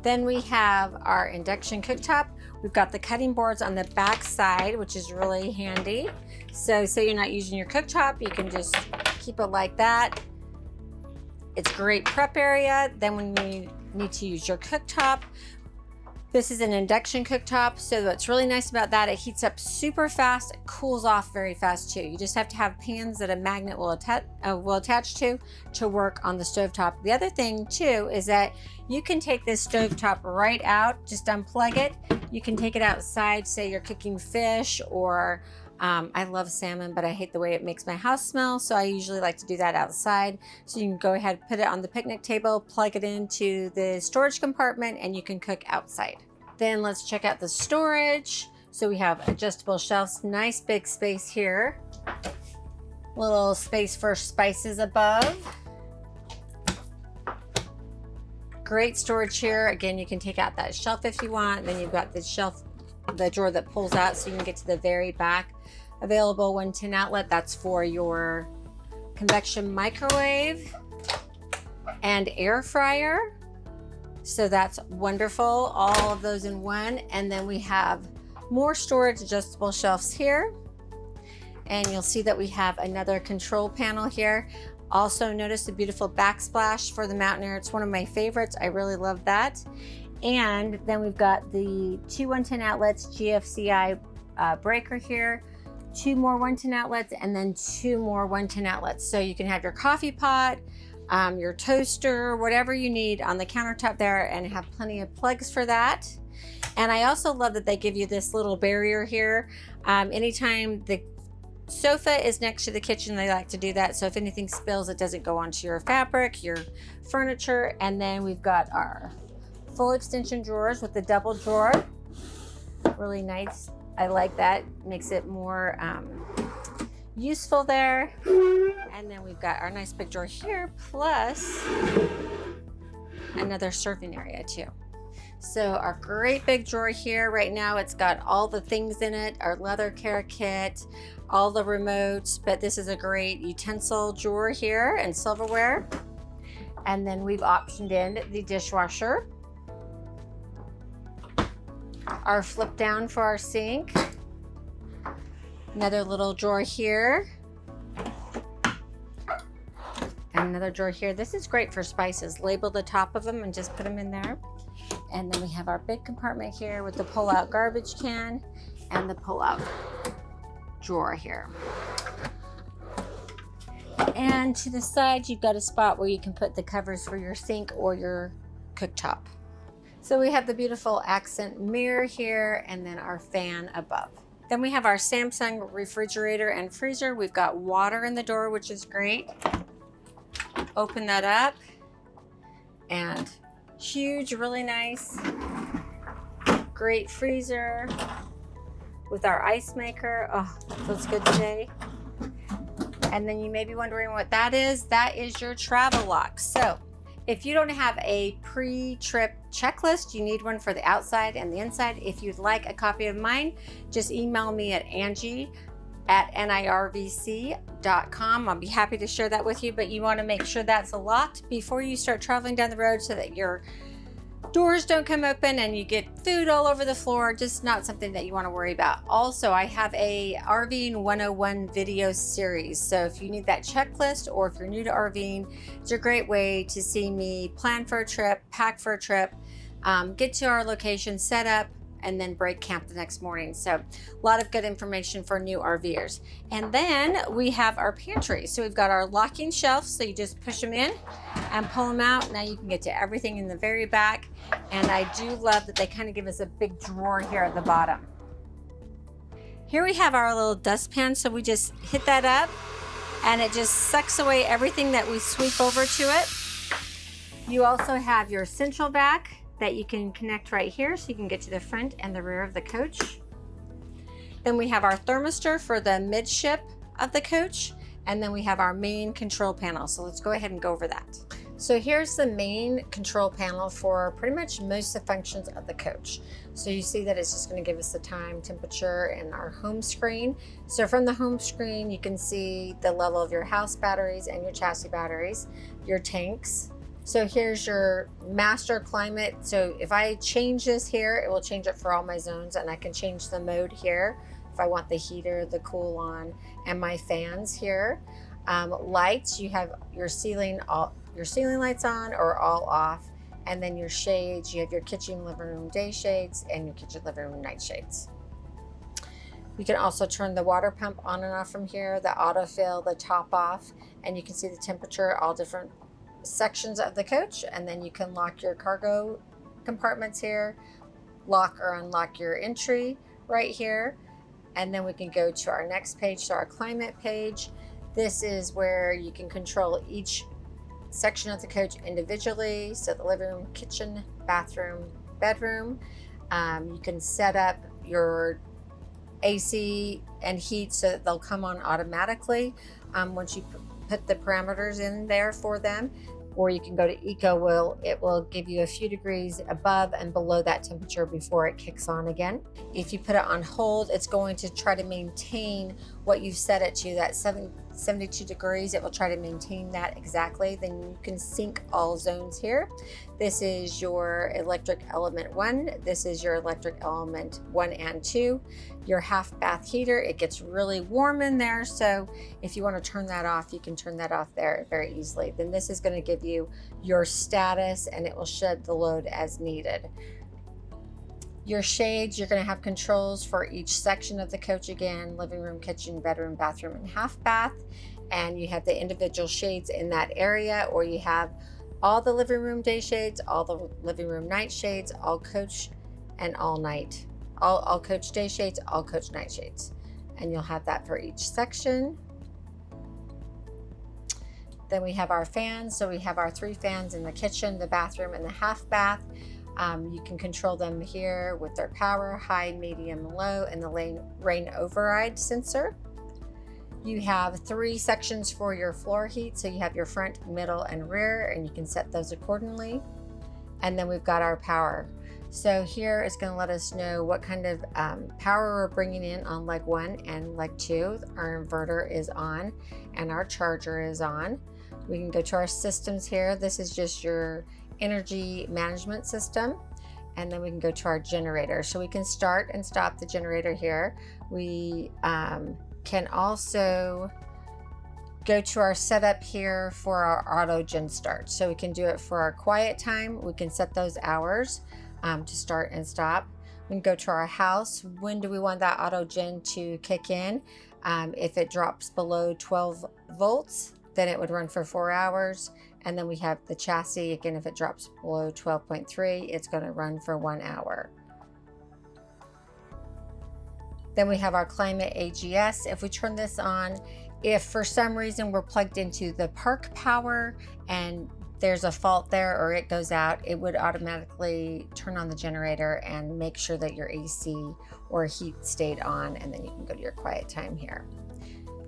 Then we have our induction cooktop. We've got the cutting boards on the back side, which is really handy. So you're not using your cooktop, you can just keep it like that. It's a great prep area. Then when you need to use your cooktop, This is an induction cooktop, so what's really nice about that, it heats up super fast, it cools off very fast too. You just have to have pans that a magnet will attach to work on the stovetop. The other thing too is that you can take this stovetop right out, just unplug it. You can take it outside, say you're cooking fish, or I love salmon, but I hate the way it makes my house smell, so I usually like to do that outside. So you can go ahead, put it on the picnic table, plug it into the storage compartment, and you can cook outside. Then let's check out the storage. So we have adjustable shelves, nice big space here. Little space for spices above. Great storage here. Again, you can take out that shelf if you want. Then you've got the shelf, the drawer that pulls out so you can get to the very back. Available 110 outlet, that's for your convection microwave and air fryer. So that's wonderful, all of those in one. And then we have more storage adjustable shelves here. And you'll see that we have another control panel here. Also notice the beautiful backsplash for the Mountain Aire. It's one of my favorites. I really love that. And then we've got the two 110 outlets, GFCI breaker here, two more 110 outlets, and then two more 110 outlets. So you can have your coffee pot, your toaster, whatever you need on the countertop there, and have plenty of plugs for that. And I also love that they give you this little barrier here. Anytime the sofa is next to the kitchen, they like to do that. So if anything spills, it doesn't go onto your fabric, your furniture. And then we've got our full extension drawers with the double drawer. Really nice. I like that. Makes it more useful there. And then we've got our nice big drawer here, plus another serving area too. So our great big drawer here right now, it's got all the things in it, our leather care kit, all the remotes, but this is a great utensil drawer here and silverware. And then we've optioned in the dishwasher, our flip down for our sink, another little drawer here, and another drawer here. This is great for spices. Label the top of them and just put them in there. And then we have our big compartment here with the pull-out garbage can and the pull-out drawer here. And to the side, you've got a spot where you can put the covers for your sink or your cooktop. So we have the beautiful accent mirror here, and then our fan above. Then we have our Samsung refrigerator and freezer. We've got water in the door, which is great. Open that up, and huge, really nice, great freezer with our ice maker. Oh, that feels good today. And then you may be wondering what that is. That is your travel lock. So if you don't have a pre-trip checklist, you need one for the outside and the inside. If you'd like a copy of mine, just email me at Angie@NIRVC.com. I'll be happy to share that with you, but you want to make sure that's locked before you start traveling down the road so that your doors don't come open and you get food all over the floor. Just not something that you want to worry about. Also, I have a RVing 101 video series. So if you need that checklist, or if you're new to RVing, it's a great way to see me plan for a trip, pack for a trip, get to our location, set up, and then break camp the next morning. So a lot of good information for new RVers. And then we have our pantry. So we've got our locking shelves. So you just push them in and pull them out. Now you can get to everything in the very back. And I do love that they kind of give us a big drawer here at the bottom. Here we have our little dustpan. So we just hit that up and it just sucks away everything that we sweep over to it. You also have your central vac that you can connect right here, so you can get to the front and the rear of the coach. Then we have our thermistor for the midship of the coach, and then we have our main control panel. So let's go ahead and go over that. So here's the main control panel for pretty much most of the functions of the coach. So you see that it's just going to give us the time, temperature, and our home screen. So from the home screen, you can see the level of your house batteries and your chassis batteries, your tanks. So here's your master climate. So if I change this here, it will change it for all my zones, and I can change the mode here if I want the heater, the cool on, and my fans here. Lights, you have your ceiling lights on or all off, And then your shades, you have your kitchen, living room day shades and your kitchen, living room night shades. You can also turn the water pump on and off from here, the autofill, the top off, and you can see the temperature, all different sections of the coach. And then you can lock your cargo compartments here, lock or unlock your entry right here. And then we can go to our next page, so our climate page. This is where you can control each section of the coach individually. So the living room, kitchen, bathroom, bedroom. You can set up your AC and heat so that they'll come on automatically once you put the parameters in there for them. Or you can go to Eco, it will give you a few degrees above and below that temperature before it kicks on again. If you put it on hold, it's going to try to maintain what you've set it to, that 72 degrees. It will try to maintain that exactly. Then you can sync all zones here. This is your electric element 1. This is your electric element 1 and 2. Your half bath heater, it gets really warm in there. So if you want to turn that off, you can turn that off there very easily. Then this is going to give you your status and it will shed the load as needed. Your shades, you're going to have controls for each section of the coach again, living room, kitchen, bedroom, bathroom, and half bath. And you have the individual shades in that area, or you have all the living room day shades, all the living room night shades, all coach and all night, all coach day shades, all coach night shades. And you'll have that for each section. Then we have our fans. So we have our 3 fans in the kitchen, the bathroom, and the half bath. You can control them here with their power, high, medium, low, and the rain override sensor. You have 3 sections for your floor heat. So you have your front, middle, and rear, and you can set those accordingly. And then we've got our power. So here it's going to let us know what kind of power we're bringing in on leg 1 and leg 2. Our inverter is on and our charger is on. We can go to our systems here. This is just your energy management system. And then we can go to our generator. So we can start and stop the generator here. We can also go to our setup here for our auto gen start. So we can do it for our quiet time. We can set those hours to start and stop. We can go to our house. When do we want that auto gen to kick in? If it drops below 12 volts, then it would run for 4 hours. And then we have the chassis. Again, if it drops below 12.3, it's going to run for 1 hour. Then we have our climate AGS. If we turn this on, if for some reason we're plugged into the park power and there's a fault there or it goes out, it would automatically turn on the generator and make sure that your AC or heat stayed on, and then you can go to your quiet time here.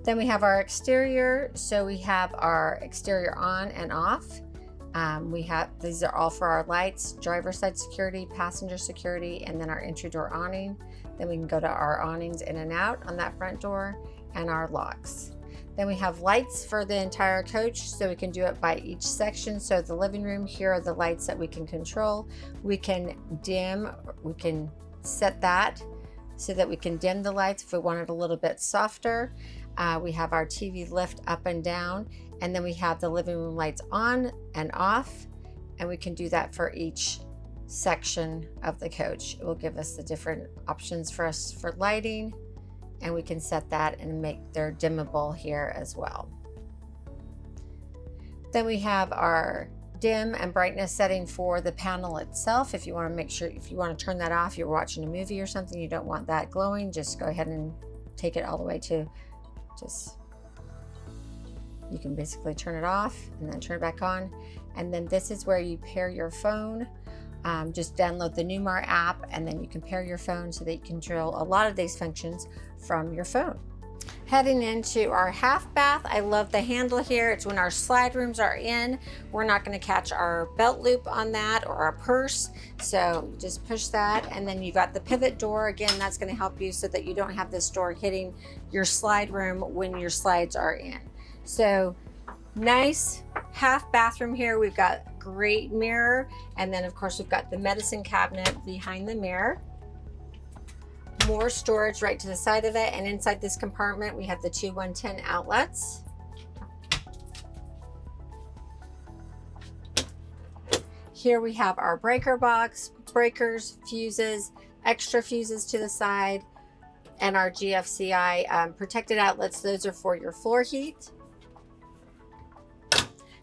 Then we have our exterior. So we have our exterior on and off. These are all for our lights, driver side security, passenger security, and then our entry door awning. Then we can go to our awnings in and out on that front door and our locks. Then we have lights for the entire coach, so we can do it by each section. So the living room, here are the lights that we can control. We can dim, we can set that so that we can dim the lights if we want it a little bit softer. We have our TV lift up and down, and then we have the living room lights on and off, and we can do that for each section of the coach. It will give us the different options for us for lighting, and we can set that and make their dimmable here as well. Then we have our dim and brightness setting for the panel itself. If you want to make sure, if you want to turn that off, you're watching a movie or something, you don't want that glowing, just go ahead and take it all the way to you can basically turn it off and then turn it back on. And then this is where you pair your phone. Just download the Newmar app and then you can pair your phone so that you can control a lot of these functions from your phone. Heading into our half bath, I love the handle here. It's when our slide rooms are in. We're not going to catch our belt loop on that or our purse. So just push that, and then you got the pivot door. Again, that's going to help you so that you don't have this door hitting your slide room when your slides are in. So nice half bathroom here. We've got great mirror, and then of course we've got the medicine cabinet behind the mirror. More storage right to the side of it, and inside this compartment we have the 2 110 outlets. Here we have our breaker box, breakers, fuses, extra fuses to the side, and our GFCI protected outlets. Those are for your floor heat.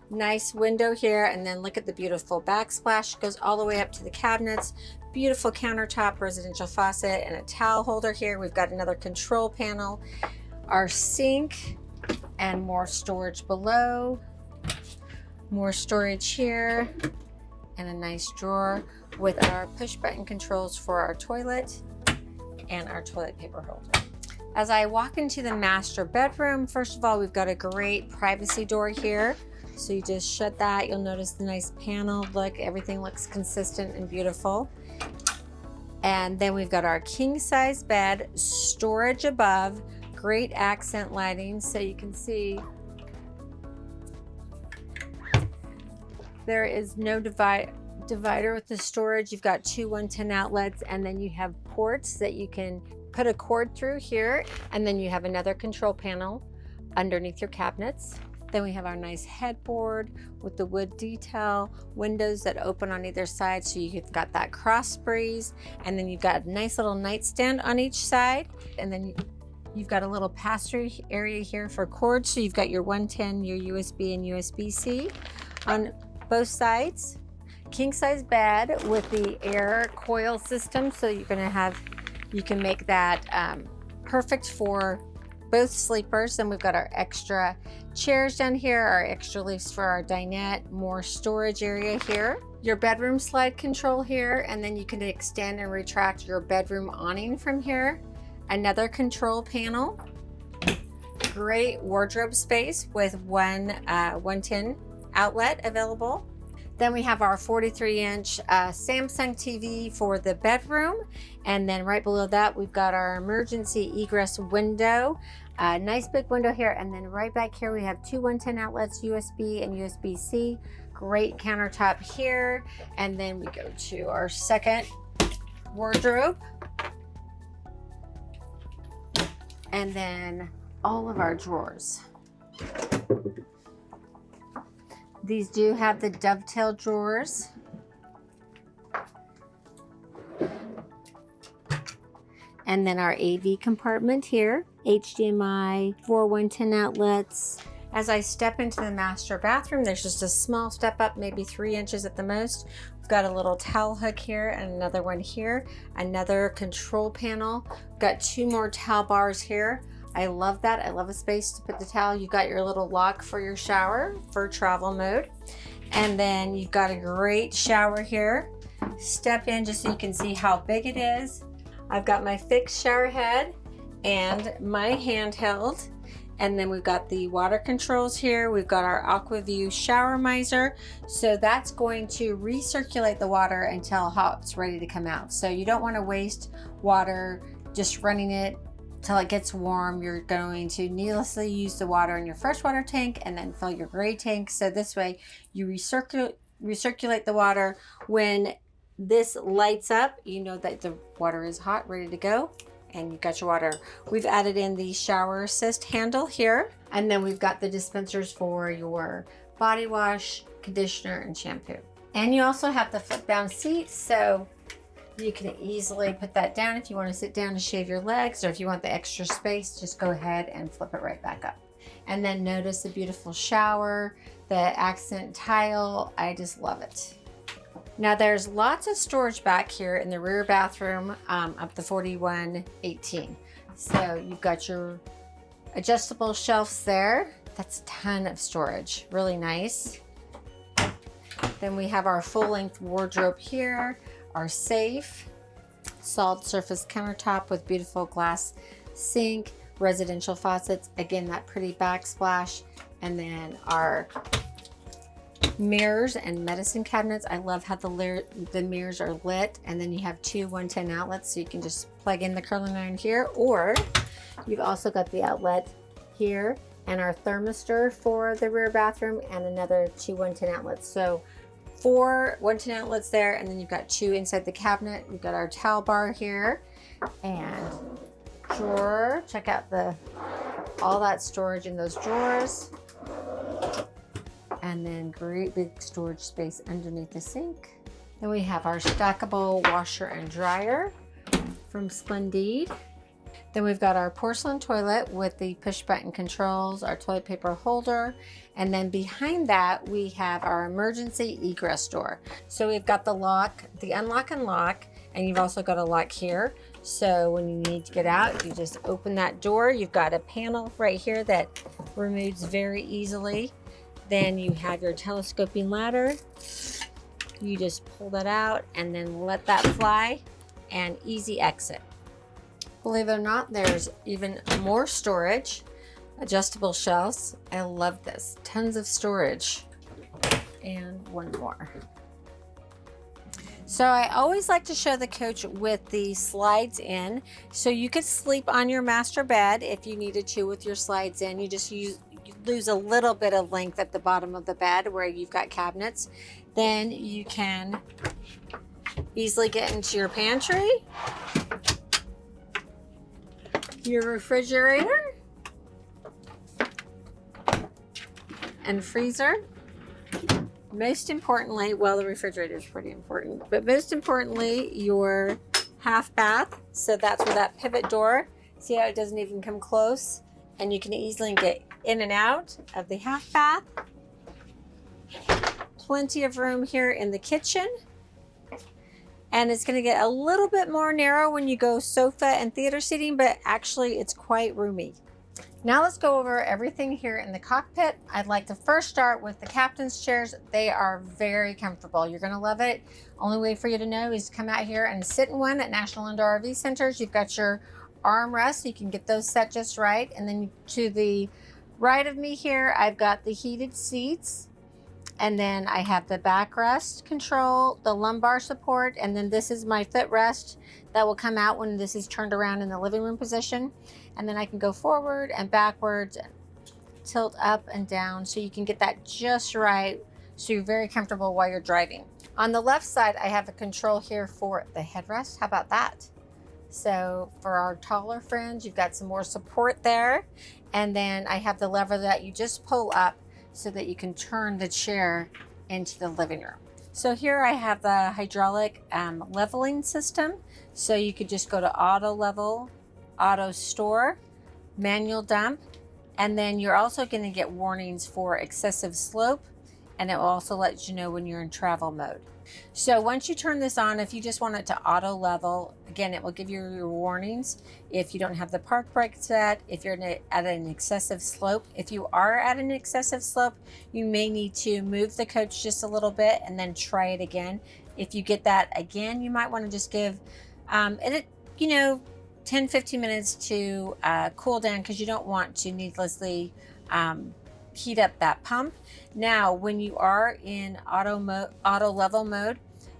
Nice window here, and then look at the beautiful backsplash. Goes all the way up to the cabinets. Beautiful countertop, residential faucet, and a towel holder here. We've got another control panel, our sink, and more storage below. More storage here, and a nice drawer with our push button controls for our toilet and our toilet paper holder. As I walk into the master bedroom, first of all, we've got a great privacy door here. So you just shut that. You'll notice the nice panel look. Everything looks consistent and beautiful. And then we've got our king size bed, storage above, great accent lighting. So you can see there is no divider with the storage. You've got two 110 outlets, and then you have ports that you can put a cord through here. And then you have another control panel underneath your cabinets. Then we have our nice headboard with the wood detail, windows that open on either side, so you've got that cross breeze, and then you've got a nice little nightstand on each side, and then you've got a little pass-through area here for cords, so you've got your 110, your USB, and USB-C on both sides. King size bed with the air coil system, so you can make that perfect for both sleepers. Then we've got our extra chairs down here, our extra leaves for our dinette, more storage area here, your bedroom slide control here, and then you can extend and retract your bedroom awning from here. Another control panel, great wardrobe space with one 110 outlet available. Then we have our 43-inch Samsung TV for the bedroom. And then right below that, we've got our emergency egress window. Nice big window here. And then right back here, we have two 110 outlets, USB and USB-C. Great countertop here. And then we go to our second wardrobe. And then all of our drawers. These do have the dovetail drawers. And then our AV compartment here, HDMI, 4 110 outlets. As I step into the master bathroom, there's just a small step up, maybe 3 inches at the most. We've got a little towel hook here and another one here, another control panel. Got two more towel bars here. I love that. I love a space to put the towel. You've got your little lock for your shower for travel mode. And then you've got a great shower here. Step in just so you can see how big it is. I've got my fixed shower head and my handheld. And then we've got the water controls here. We've got our AquaView shower miser. So that's going to recirculate the water until it's ready to come out. So you don't want to waste water just running it till it gets warm. You're going to needlessly use the water in your freshwater tank and then fill your gray tank. So this way you recirculate the water. When this lights up, you know that the water is hot, ready to go, and you've got your water. We've added in the shower assist handle here, and then we've got the dispensers for your body wash, conditioner, and shampoo. And you also have the flip down seat, so you can easily put that down if you want to sit down to shave your legs, or if you want the extra space, just go ahead and flip it right back up. And then notice the beautiful shower, the accent tile. I just love it. Now there's lots of storage back here in the rear bathroom up the 4118. So you've got your adjustable shelves there. That's a ton of storage, really nice. Then we have our full length wardrobe here, our safe, solid surface countertop with beautiful glass sink, residential faucets, again, that pretty backsplash, and then our mirrors and medicine cabinets. I love how the mirrors are lit, and then you have two 110 outlets, so you can just plug in the curling iron here, or you've also got the outlet here and our thermistor for the rear bathroom and another two 110 outlets. So 4 110 outlets there, and then you've got 2 inside the cabinet. We've got our towel bar here and drawer. Check out all that storage in those drawers. and then great big storage space underneath the sink. Then we have our stackable washer and dryer from Splendide. Then we've got our porcelain toilet with the push button controls, our toilet paper holder, and then behind that we have our emergency egress door. So we've got the lock, the unlock and lock, and you've also got a lock here. So when you need to get out, you just open that door. You've got a panel right here that removes very easily. Then you have your telescoping ladder. You just pull that out and then let that fly, and easy exit. Believe it or not, there's even more storage, adjustable shelves. I love this, tons of storage. And one more. So I always like to show the coach with the slides in. So you could sleep on your master bed if you needed to with your slides in. You just you lose a little bit of length at the bottom of the bed where you've got cabinets. Then you can easily get into your pantry, your refrigerator, and freezer. Most importantly, well, the refrigerator is pretty important, but most importantly, your half bath. So that's where that pivot door, see how it doesn't even come close, and you can easily get in and out of the half bath. Plenty of room here in the kitchen. And it's going to get a little bit more narrow when you go sofa and theater seating, but actually it's quite roomy. Now let's go over everything here in the cockpit. I'd like to first start with the captain's chairs. They are very comfortable. You're going to love it. Only way for you to know is to come out here and sit in one at National Indoor RV Centers. You've got your armrests, so you can get those set just right. And then to the right of me here, I've got the heated seats. And then I have the backrest control, the lumbar support, and then this is my footrest that will come out when this is turned around in the living room position. And then I can go forward and backwards, tilt up and down, so you can get that just right, so you're very comfortable while you're driving. On the left side, I have a control here for the headrest. How about that? So for our taller friends, you've got some more support there. And then I have the lever that you just pull up so that you can turn the chair into the living room. So here I have the hydraulic leveling system. So you could just go to auto level, auto store, manual dump, and then you're also going to get warnings for excessive slope, and it will also let you know when you're in travel mode. So once you turn this on, if you just want it to auto level, again, it will give you your warnings. If you don't have the park brake set, if you're at an excessive slope. If you are at an excessive slope, you may need to move the coach just a little bit and then try it again. If you get that again, you might want to just give it, 10-15 minutes to cool down, because you don't want to needlessly heat up that pump. Now, when you are in auto level mode,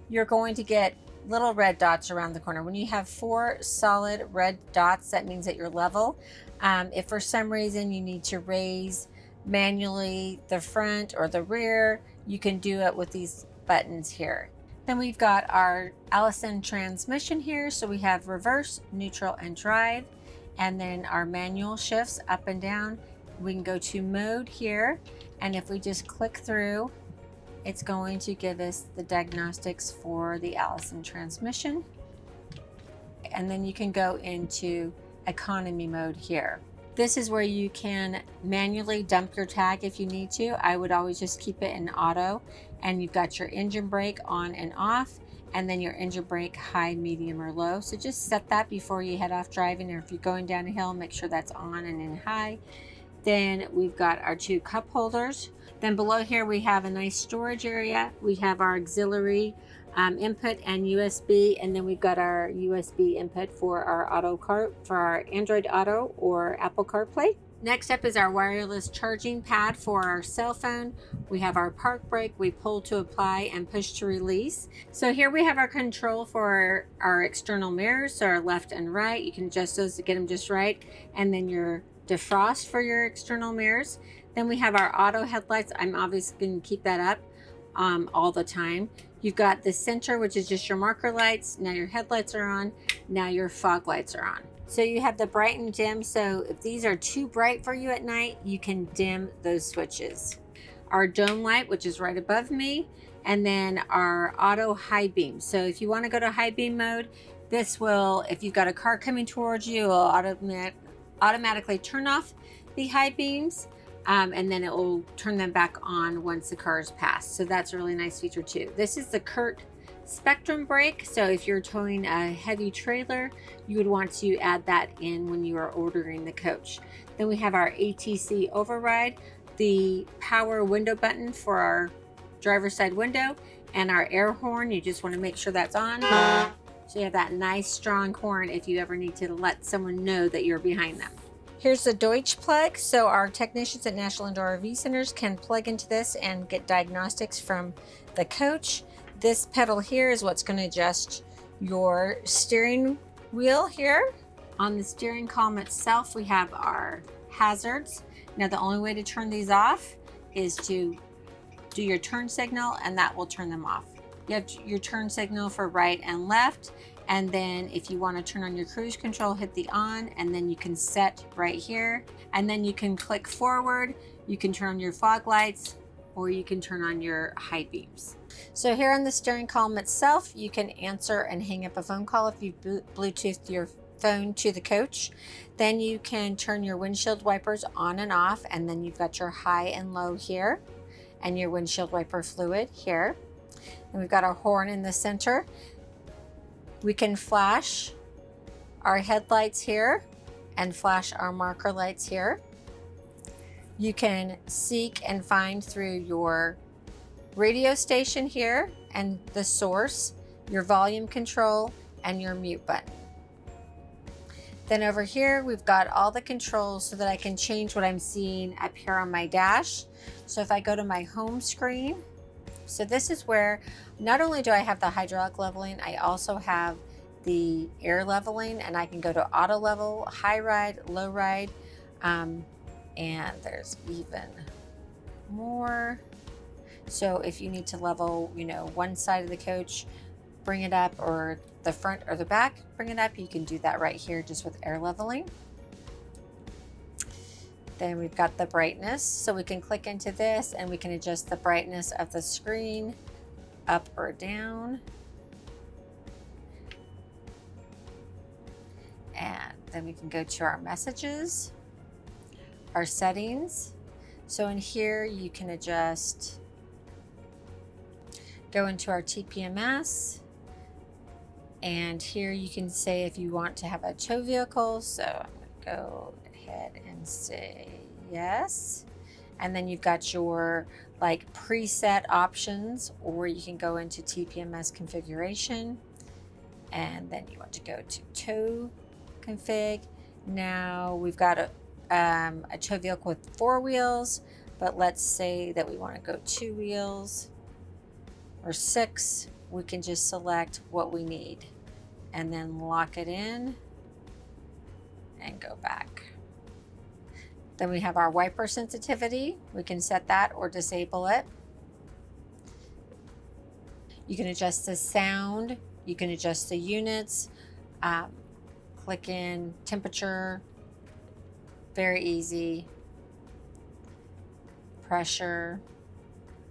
you're going to get little red dots around the corner. When you have 4 solid red dots, that means that you're level. If for some reason you need to raise manually the front or the rear, you can do it with these buttons here. Then we've got our Allison transmission here. So we have reverse, neutral, and drive. And then our manual shifts up and down. We can go to mode here. And if we just click through, it's going to give us the diagnostics for the Allison transmission. And then you can go into economy mode here. This is where you can manually dump your tag if you need to. I would always just keep it in auto. And you've got your engine brake on and off, and then your engine brake high, medium, or low. So just set that before you head off driving, or if you're going down a hill, make sure that's on and in high. Then we've got our 2 cup holders. Then below here we have a nice storage area. We have our auxiliary input and USB, and then we've got our USB input for our Android Auto or Apple CarPlay. Next up is our wireless charging pad for our cell phone. We have our park brake. We pull to apply and push to release. So here we have our control for our external mirrors, so our left and right. You can adjust those to get them just right. And then your defrost for your external mirrors. Then we have our auto headlights. I'm obviously going to keep that up all the time. You've got the center, which is just your marker lights. Now your headlights are on. Now your fog lights are on. So you have the bright and dim. So if these are too bright for you at night, you can dim those switches. our dome light, which is right above me, and then our auto high beam. So if you want to go to high beam mode, this will, if you've got a car coming towards you, it will automatically turn off the high beams, and then it will turn them back on once the car is passed. So that's a really nice feature too. This is the CURT spectrum brake. So if you're towing a heavy trailer, you would want to add that in when you are ordering the coach. Then we have our ATC override, the power window button for our driver's side window, and our air horn. You just want to make sure that's on. So you have that nice strong horn if you ever need to let someone know that you're behind them. Here's the Deutsch plug. So our technicians at National Indoor RV Centers can plug into this and get diagnostics from the coach. This pedal here is what's going to adjust your steering wheel here. On the steering column itself, we have our hazards. Now the only way to turn these off is to do your turn signal, and that will turn them off. You have your turn signal for right and left, and then if you want to turn on your cruise control, hit the on, and then you can set right here, and then you can click forward. You can turn on your fog lights, or you can turn on your high beams. So here on the steering column itself, you can answer and hang up a phone call if you Bluetooth your phone to the coach. Then you can turn your windshield wipers on and off, and then you've got your high and low here, and your windshield wiper fluid here. And we've got our horn in the center. We can flash our headlights here and flash our marker lights here. You can seek and find through your radio station here and the source, your volume control, and your mute button. Then over here, we've got all the controls so that I can change what I'm seeing up here on my dash. So if I go to my home screen, so this is where not only do I have the hydraulic leveling, I also have the air leveling, and I can go to auto level, high ride, low ride, and there's even more. So if you need to level, one side of the coach, bring it up, or the front or the back, bring it up, you can do that right here just with air leveling. Then we've got the brightness. So we can click into this and we can adjust the brightness of the screen up or down. And then we can go to our messages, our settings. So in here you can adjust, go into our TPMS, and here you can say if you want to have a tow vehicle. So I'm gonna go ahead and say yes. And then you've got your preset options, or you can go into TPMS configuration, and then you want to go to tow config. Now we've got a tow vehicle with 4 wheels, but let's say that we want to go 2 wheels or 6. We can just select what we need and then lock it in and go back. Then we have our wiper sensitivity. We can set that or disable it. You can adjust the sound. You can adjust the units. Click in temperature. Very easy. Pressure,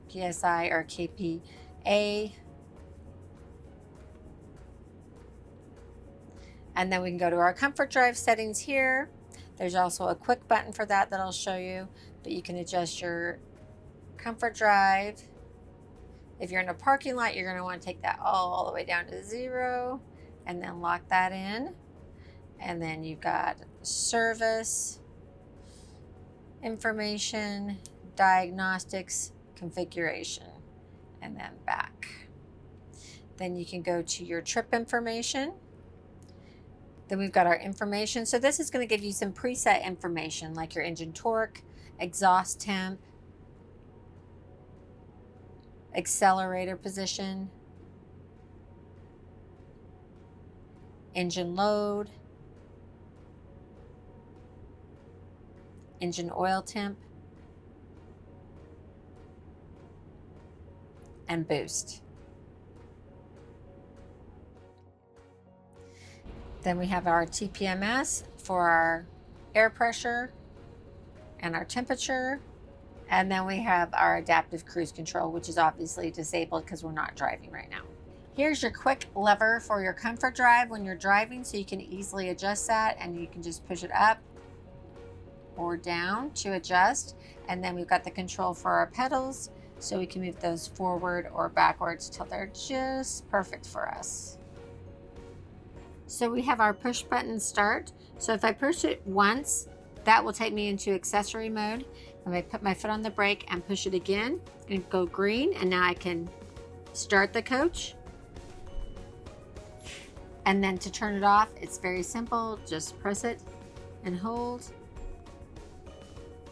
PSI or kPa. And then we can go to our comfort drive settings here. There's also a quick button for that I'll show you, but you can adjust your comfort drive. If you're in a parking lot, you're going to want to take that all the way down to 0 and then lock that in. And then you've got service, information, diagnostics, configuration, and then back. Then you can go to your trip information. Then we've got our information. So this is going to give you some preset information like your engine torque, exhaust temp, accelerator position, engine load, engine oil temp, and boost. Then we have our TPMS for our air pressure and our temperature. And then we have our adaptive cruise control, which is obviously disabled because we're not driving right now. Here's your quick lever for your comfort drive when you're driving, so you can easily adjust that, and you can just push it up or down to adjust. And then we've got the control for our pedals, so we can move those forward or backwards till they're just perfect for us. So we have our push button start. So if I push it once, that will take me into accessory mode. If I put my foot on the brake and push it again, and go green, and now I can start the coach. And then to turn it off, it's very simple. Just press it and hold,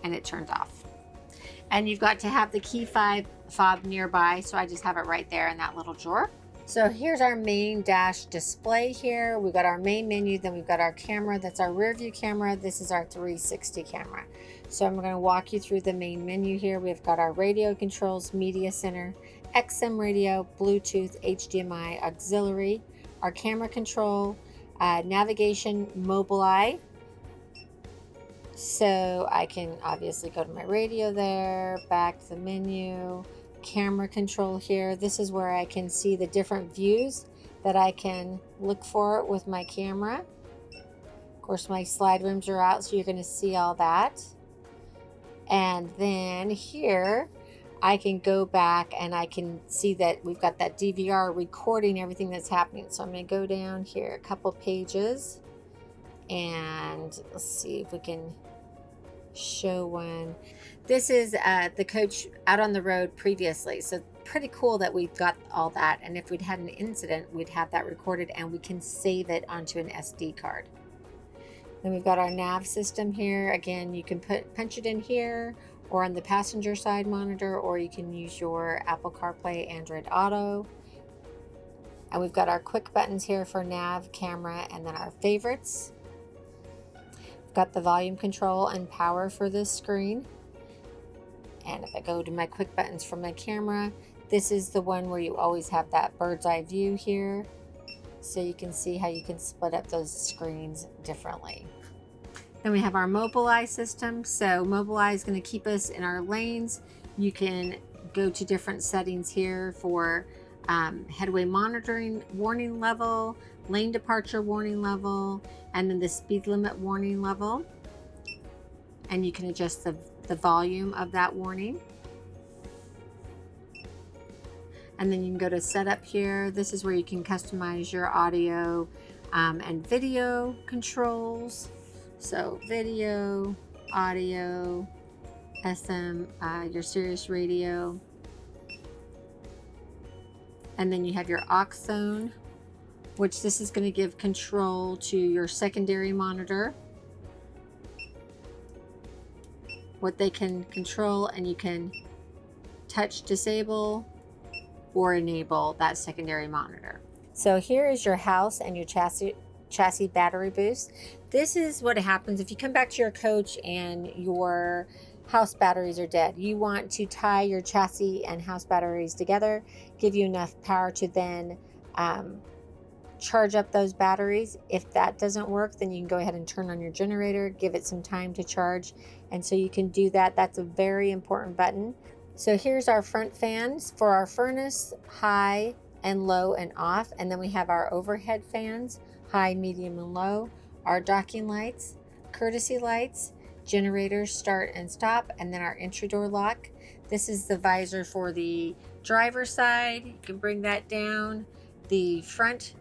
and it turns off. And you've got to have the key fob nearby, so I just have it right there in that little drawer. So here's our main dash display here. We've got our main menu, then we've got our camera. That's our rear view camera. This is our 360 camera. So I'm going to walk you through the main menu here. We've got our radio controls, media center, XM radio, Bluetooth, HDMI, auxiliary, our camera control, navigation, Mobileye. So I can obviously go to my radio there, back to the menu, camera control here. This is where I can see the different views that I can look for with my camera. Of course, my slide rims are out, so you're going to see all that. And then here I can go back and I can see that we've got that DVR recording everything that's happening. So I'm going to go down here a couple pages, and let's see if we can show one. This is the coach out on the road previously, so pretty cool that we've got all that. And if we'd had an incident, we'd have that recorded and we can save it onto an SD card. Then we've got our nav system here. Again, you can punch it in here or on the passenger side monitor, or you can use your Apple CarPlay, Android Auto. And we've got our quick buttons here for nav, camera, and then our favorites. Got the volume control and power for this screen. And if I go to my quick buttons for my camera, this is the one where you always have that bird's eye view here, so you can see how you can split up those screens differently. Then we have our Mobileye system. So Mobileye is going to keep us in our lanes. You can go to different settings here for headway monitoring, warning level, lane departure warning level, and then the speed limit warning level. And you can adjust the volume of that warning. And then you can go to setup here. This is where you can customize your audio and video controls. So video, audio, SM, your Sirius radio. And then you have your aux zone, which this is going to give control to your secondary monitor, what they can control, and you can touch disable or enable that secondary monitor. So here is your house and your chassis battery boost. This is what happens if you come back to your coach and your house batteries are dead. You want to tie your chassis and house batteries together, give you enough power to then charge up those batteries. If that doesn't work, then you can go ahead and turn on your generator, give it some time to charge. And so you can do that. That's a very important button. So here's our front fans for our furnace, high and low and off. And then we have our overhead fans, high, medium, and low, our docking lights, courtesy lights, generators, start and stop, and then our entry door lock. This is the visor for the driver's side. You can bring that down. The front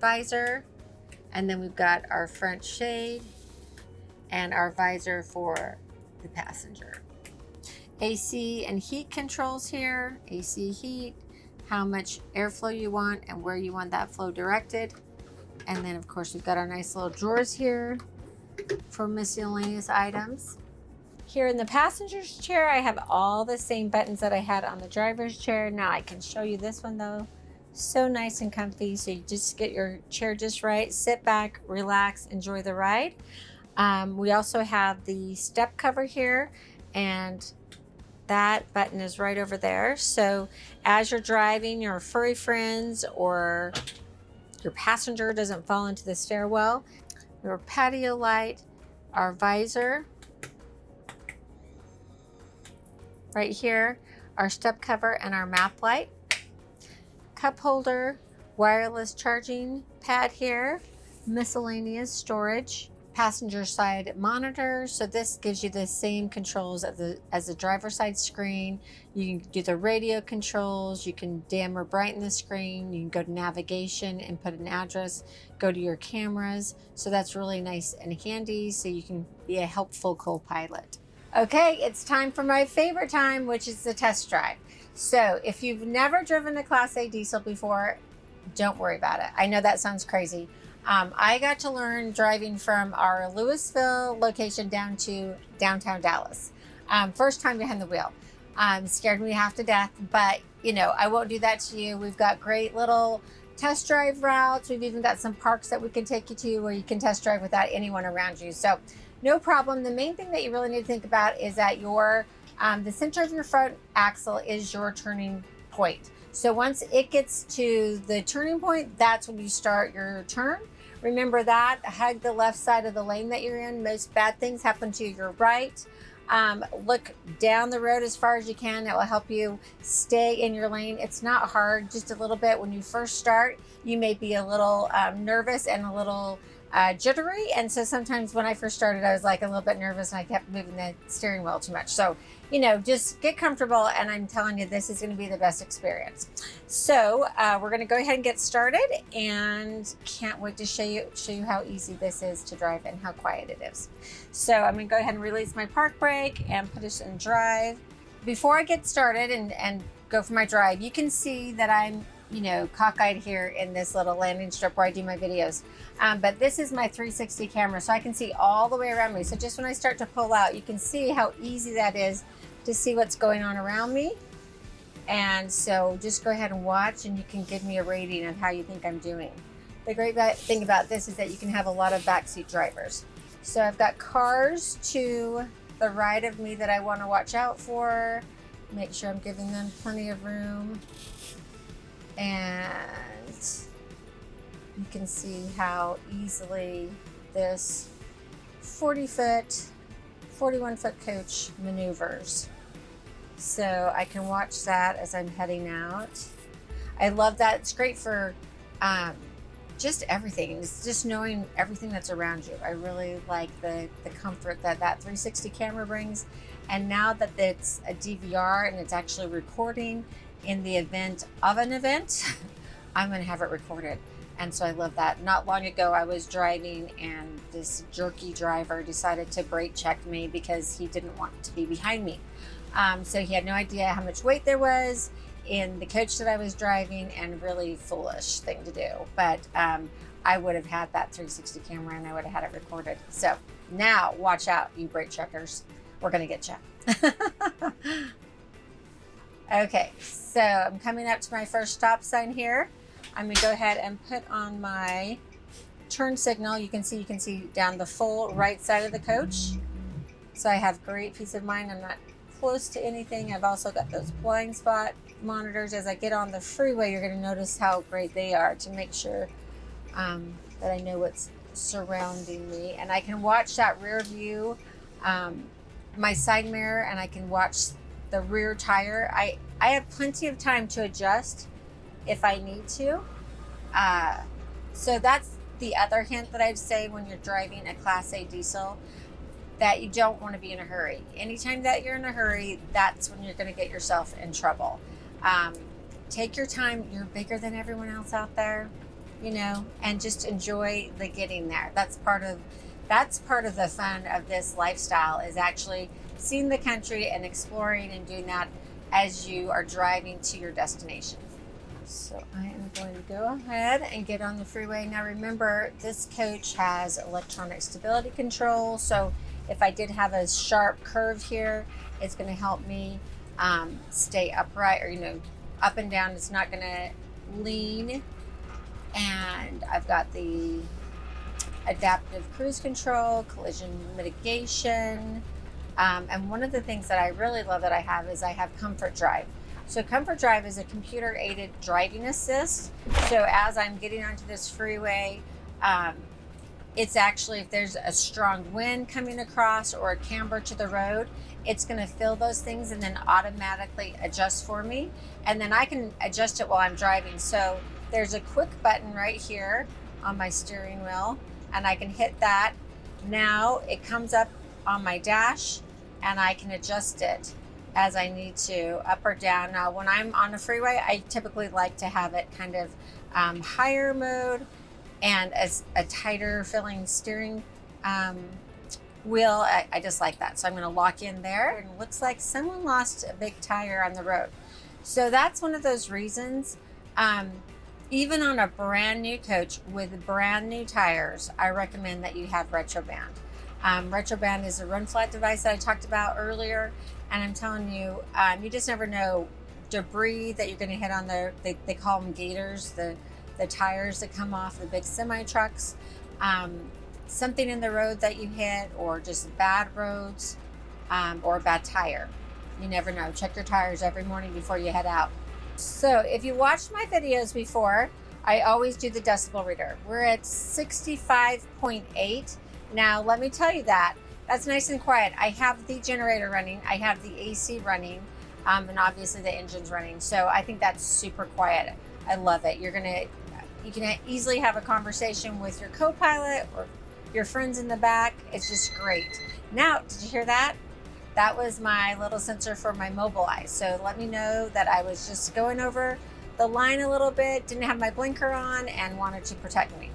visor, and then we've got our front shade and our visor for the passenger. AC and heat controls here. AC heat, how much airflow you want and where you want that flow directed. And then of course we've got our nice little drawers here for miscellaneous items. Here in the passenger's chair, I have all the same buttons that I had on the driver's chair. Now I can show you this one though. So nice and comfy. So you just get your chair just right, sit back, relax, enjoy the ride. We also have the step cover here, and that button is right over there. So as you're driving, your furry friends or your passenger doesn't fall into the stairwell. Your patio light, our visor, Right here, our step cover and our map light, cup holder, wireless charging pad here, miscellaneous storage, passenger side monitor. So this gives you the same controls as the driver's side screen. You can do the radio controls, you can dim or brighten the screen, you can go to navigation and put an address, go to your cameras. So that's really nice and handy, so you can be a helpful co-pilot. Okay, it's time for my favorite time, which is the test drive. So if you've never driven a Class A diesel before, don't worry about it. I know that sounds crazy. I got to learn driving from our Louisville location down to downtown Dallas. First time behind the wheel. Scared me half to death, but you know, I won't do that to you. We've got great little test drive routes. We've even got some parks that we can take you to where you can test drive without anyone around you. So no problem. The main thing that you really need to think about is that the center of your front axle is your turning point. So once it gets to the turning point, that's when you start your turn. Remember that, hug the left side of the lane that you're in. Most bad things happen to your right. Look down the road as far as you can. It will help you stay in your lane. It's not hard, just a little bit. When you first start, you may be a little nervous and a little jittery. And so sometimes when I first started, I was like a little bit nervous and I kept moving the steering wheel too much. So, you know, just get comfortable, and I'm telling you, this is going to be the best experience. So we're going to go ahead and get started, and can't wait to show you how easy this is to drive and how quiet it is. So I'm going to go ahead and release my park brake and put us in drive. Before I get started and go for my drive, you can see that I'm, you know, cockeyed here in this little landing strip where I do my videos. But this is my 360 camera, so I can see all the way around me. So just when I start to pull out, you can see how easy that is to see what's going on around me. And so just go ahead and watch, and you can give me a rating of how you think I'm doing. The great thing about this is that you can have a lot of backseat drivers. So I've got cars to the right of me that I want to watch out for. Make sure I'm giving them plenty of room. And you can see how easily this 40-foot, 41-foot coach maneuvers. So I can watch that as I'm heading out. I love that. It's great for just everything. It's just knowing everything that's around you. I really like the comfort that 360 camera brings. And now that it's a DVR and it's actually recording in the event of an event, I'm going to have it recorded. And so I love that. Not long ago, I was driving and this jerky driver decided to brake check me because he didn't want to be behind me. So he had no idea how much weight there was in the coach that I was driving, and really foolish thing to do. But I would have had that 360 camera and I would have had it recorded. So now watch out, you brake checkers. We're going to get you. Okay, so I'm coming up to my first stop sign here. I'm going to go ahead and put on my turn signal. You can see down the full right side of the coach. So I have great peace of mind. I'm not close to anything. I've also got those blind spot monitors. As I get on the freeway, you're going to notice how great they are to make sure that I know what's surrounding me. And I can watch that rear view, my side mirror, and I can watch the rear tire. I have plenty of time to adjust if I need to. So that's the other hint that I'd say when you're driving a Class A diesel, that you don't want to be in a hurry. Anytime that you're in a hurry, that's when you're going to get yourself in trouble. Take your time. You're bigger than everyone else out there, you know, and just enjoy the getting there. That's part of the fun of this lifestyle, is actually seeing the country and exploring and doing that as you are driving to your destination. So I am going to go ahead and get on the freeway. Now remember, this coach has electronic stability control. So if I did have a sharp curve here, it's going to help me stay upright, or, you know, up and down. It's not going to lean. And I've got the adaptive cruise control, collision mitigation. And one of the things that I really love that I have is I have Comfort Drive. So Comfort Drive is a computer-aided driving assist. So as I'm getting onto this freeway, It's actually, if there's a strong wind coming across or a camber to the road, it's going to feel those things and then automatically adjust for me. And then I can adjust it while I'm driving. So there's a quick button right here on my steering wheel, and I can hit that. Now it comes up on my dash and I can adjust it as I need to, up or down. Now, when I'm on a freeway, I typically like to have it kind of higher mode and as a tighter filling steering wheel. I just like that. So I'm going to lock in there. And it looks like someone lost a big tire on the road. So that's one of those reasons. Even on a brand new coach with brand new tires, I recommend that you have Retroband. Retroband is a run flat device that I talked about earlier. And I'm telling you, you just never know debris that you're going to hit on they call them gators, the tires that come off the big semi trucks. Something in the road that you hit, or just bad roads, or a bad tire. You never know. Check your tires every morning before you head out. So if you watched my videos before, I always do the decibel reader. We're at 65.8. Now, let me tell you that's nice and quiet. I have the generator running. I have the AC running, and obviously the engine's running. So I think that's super quiet. I love it. You can easily have a conversation with your co-pilot or your friends in the back. It's just great. Now, did you hear that? That was my little sensor for my Mobileye. So let me know that I was just going over the line a little bit, didn't have my blinker on, and wanted to protect me.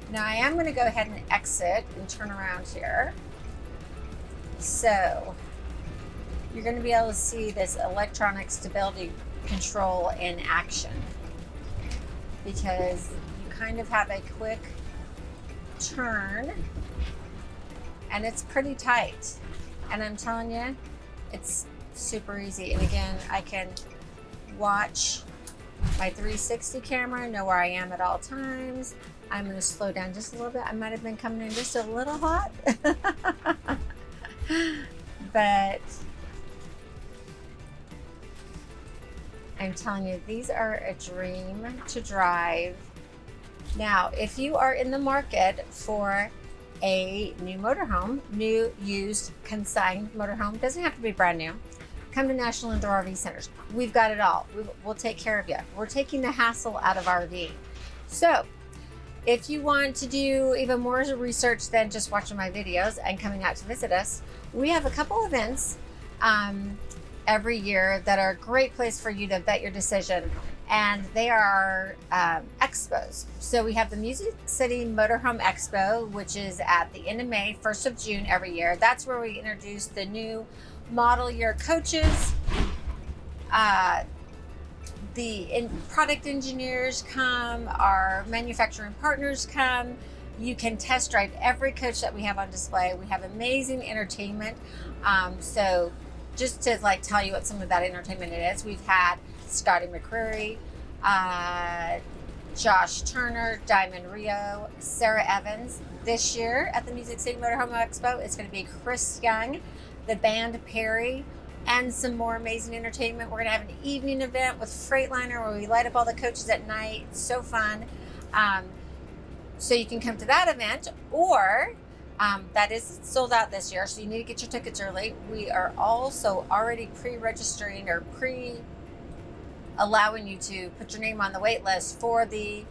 Now I am going to go ahead and exit and turn around here. So you're going to be able to see this electronic stability control in action, because you kind of have a quick turn and it's pretty tight. And I'm telling you, it's super easy. And again, I can watch my 360 camera, know where I am at all times. I'm going to slow down just a little bit. I might have been coming in just a little hot, but I'm telling you, these are a dream to drive. Now, if you are in the market for a new motorhome, new, used, consigned motorhome, doesn't have to be brand new, come to National Indoor RV Centers. We've got it all. We'll take care of you. We're taking the hassle out of RV. So if you want to do even more research than just watching my videos and coming out to visit us, we have a couple events every year that are a great place for you to vet your decision. And they are expos. So we have the Music City Motorhome Expo, which is at the end of May, 1st of June every year. That's where we introduce the new model year coaches. The product engineers come, our manufacturing partners come. You can test drive every coach that we have on display. We have amazing entertainment. So just to tell you what some of that entertainment it is, we've had Scotty McCreery, Josh Turner, Diamond Rio, Sarah Evans. This year at the Music City Motorhome Expo, it's going to be Chris Young, the band Perry, and some more amazing entertainment. We're going to have an evening event with Freightliner where we light up all the coaches at night. It's so fun. So you can come to that event, or that is sold out this year, so you need to get your tickets early. We are also already pre-registering or allowing you to put your name on the wait list for the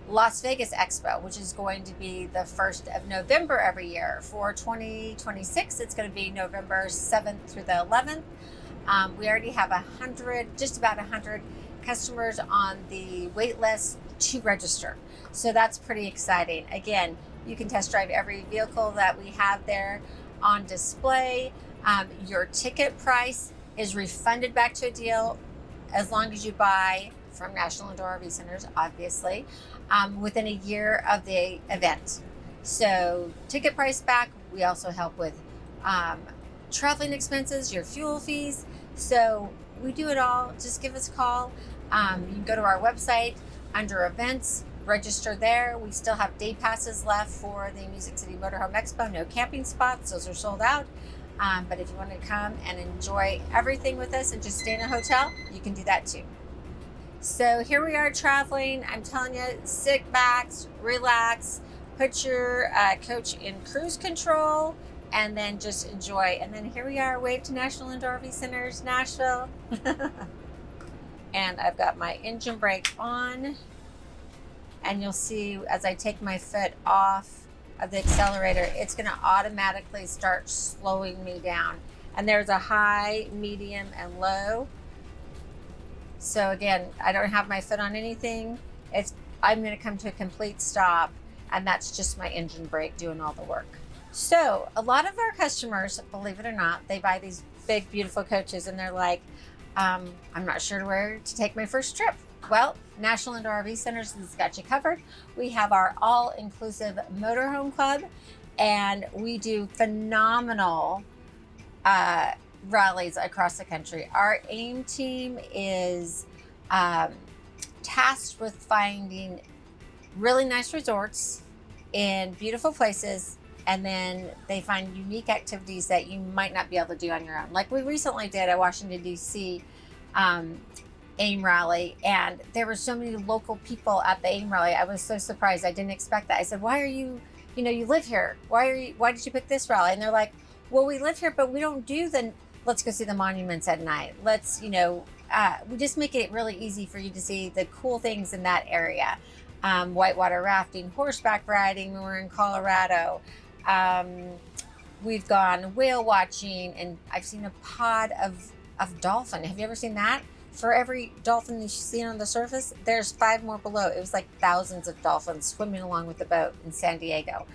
Las Vegas Expo, which is going to be the 1st of November every year. For 2026, it's going to be November 7th through the 11th. We already have just about 100 customers on the wait list to register. So that's pretty exciting. Again, you can test drive every vehicle that we have there on display. Your ticket price is refunded back to a deal as long as you buy from National Indoor RV Centers, obviously, within a year of the event. So ticket price back. We also help with traveling expenses, your fuel fees. So we do it all. Just give us a call. You can go to our website under events, register there. We still have day passes left for the Music City Motorhome Expo. No camping spots. Those are sold out. But if you want to come and enjoy everything with us and just stay in a hotel, you can do that too. So here we are traveling. I'm telling you, sit back, relax. put your coach in cruise control, and then just enjoy. And then here we are, wave to National Indoor RV Centers, Nashville. And I've got my engine brake on, and you'll see as I take my foot off of the accelerator, it's going to automatically start slowing me down. And there's a high, medium, and low. So again, I don't have my foot on anything. I'm going to come to a complete stop, and that's just my engine brake doing all the work. So a lot of our customers, believe it or not, they buy these big, beautiful coaches, and they're like, I'm not sure where to take my first trip. Well, National Indoor RV Centers has got you covered. We have our all-inclusive motorhome club, and we do phenomenal rallies across the country. Our AIM team is tasked with finding really nice resorts in beautiful places, and then they find unique activities that you might not be able to do on your own. Like we recently did a Washington, D.C. AIM rally, and there were so many local people at the AIM rally. I was so surprised. I didn't expect that. I said, why are you, you live here. Why did you pick this rally? And they're like, well, we live here, but we don't do let's go see the monuments at night. Let's, we just make it really easy for you to see the cool things in that area. Whitewater rafting, horseback riding when we're in Colorado. We've gone whale watching, and I've seen a pod of dolphin. Have you ever seen that? For every dolphin you see on the surface, there's 5 more below. It was like thousands of dolphins swimming along with the boat in San Diego.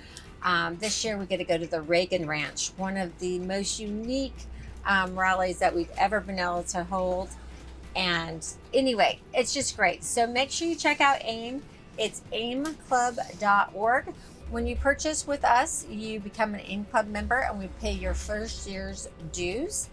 This year we get to go to the Reagan Ranch, one of the most unique rallies that we've ever been able to hold. And anyway, it's just great. So make sure you check out AIM. It's aimclub.org. When you purchase with us, you become an AIM Club member, and we pay your first year's dues.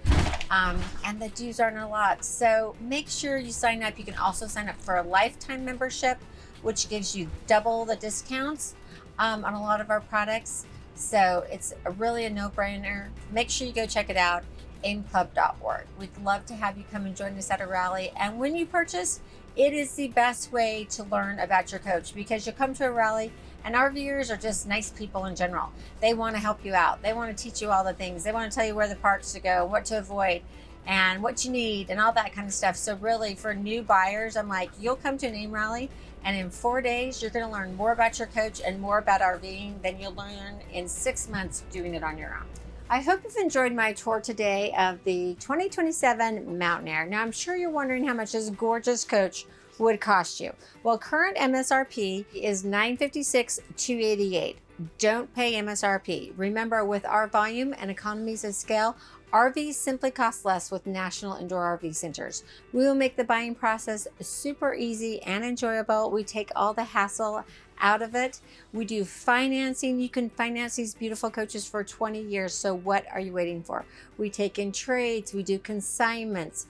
And the dues aren't a lot. So make sure you sign up. You can also sign up for a lifetime membership, which gives you double the discounts on a lot of our products. So it's really a no-brainer. Make sure you go check it out, aimclub.org. We'd love to have you come and join us at a rally. And when you purchase, it is the best way to learn about your coach, because you'll come to a rally, and RVers are just nice people in general. They want to help you out. They want to teach you all the things. They want to tell you where the parts to go, what to avoid, and what you need, and all that kind of stuff. So really, for new buyers, I'm like, you'll come to an AIM rally, and in 4 days, you're going to learn more about your coach and more about RVing than you'll learn in 6 months doing it on your own. I hope you've enjoyed my tour today of the 2027 Mountain Aire. Now, I'm sure you're wondering how much this gorgeous coach would cost you. Well, current MSRP is $956,288. Don't pay MSRP. Remember, with our volume and economies of scale, RVs simply cost less with National Indoor RV Centers. We will make the buying process super easy and enjoyable. We take all the hassle out of it. We do financing. You can finance these beautiful coaches for 20 years. So what are you waiting for? We take in trades. We do consignments,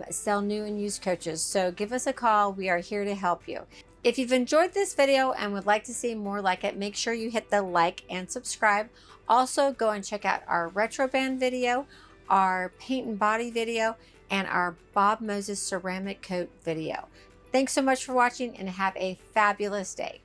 sell new and used coaches. So give us a call. We are here to help you. If you've enjoyed this video and would like to see more like it, make sure you hit the like and subscribe. Also, go and check out our retro band video, our paint and body video, and our Bob Moses ceramic coat video. Thanks so much for watching, and have a fabulous day.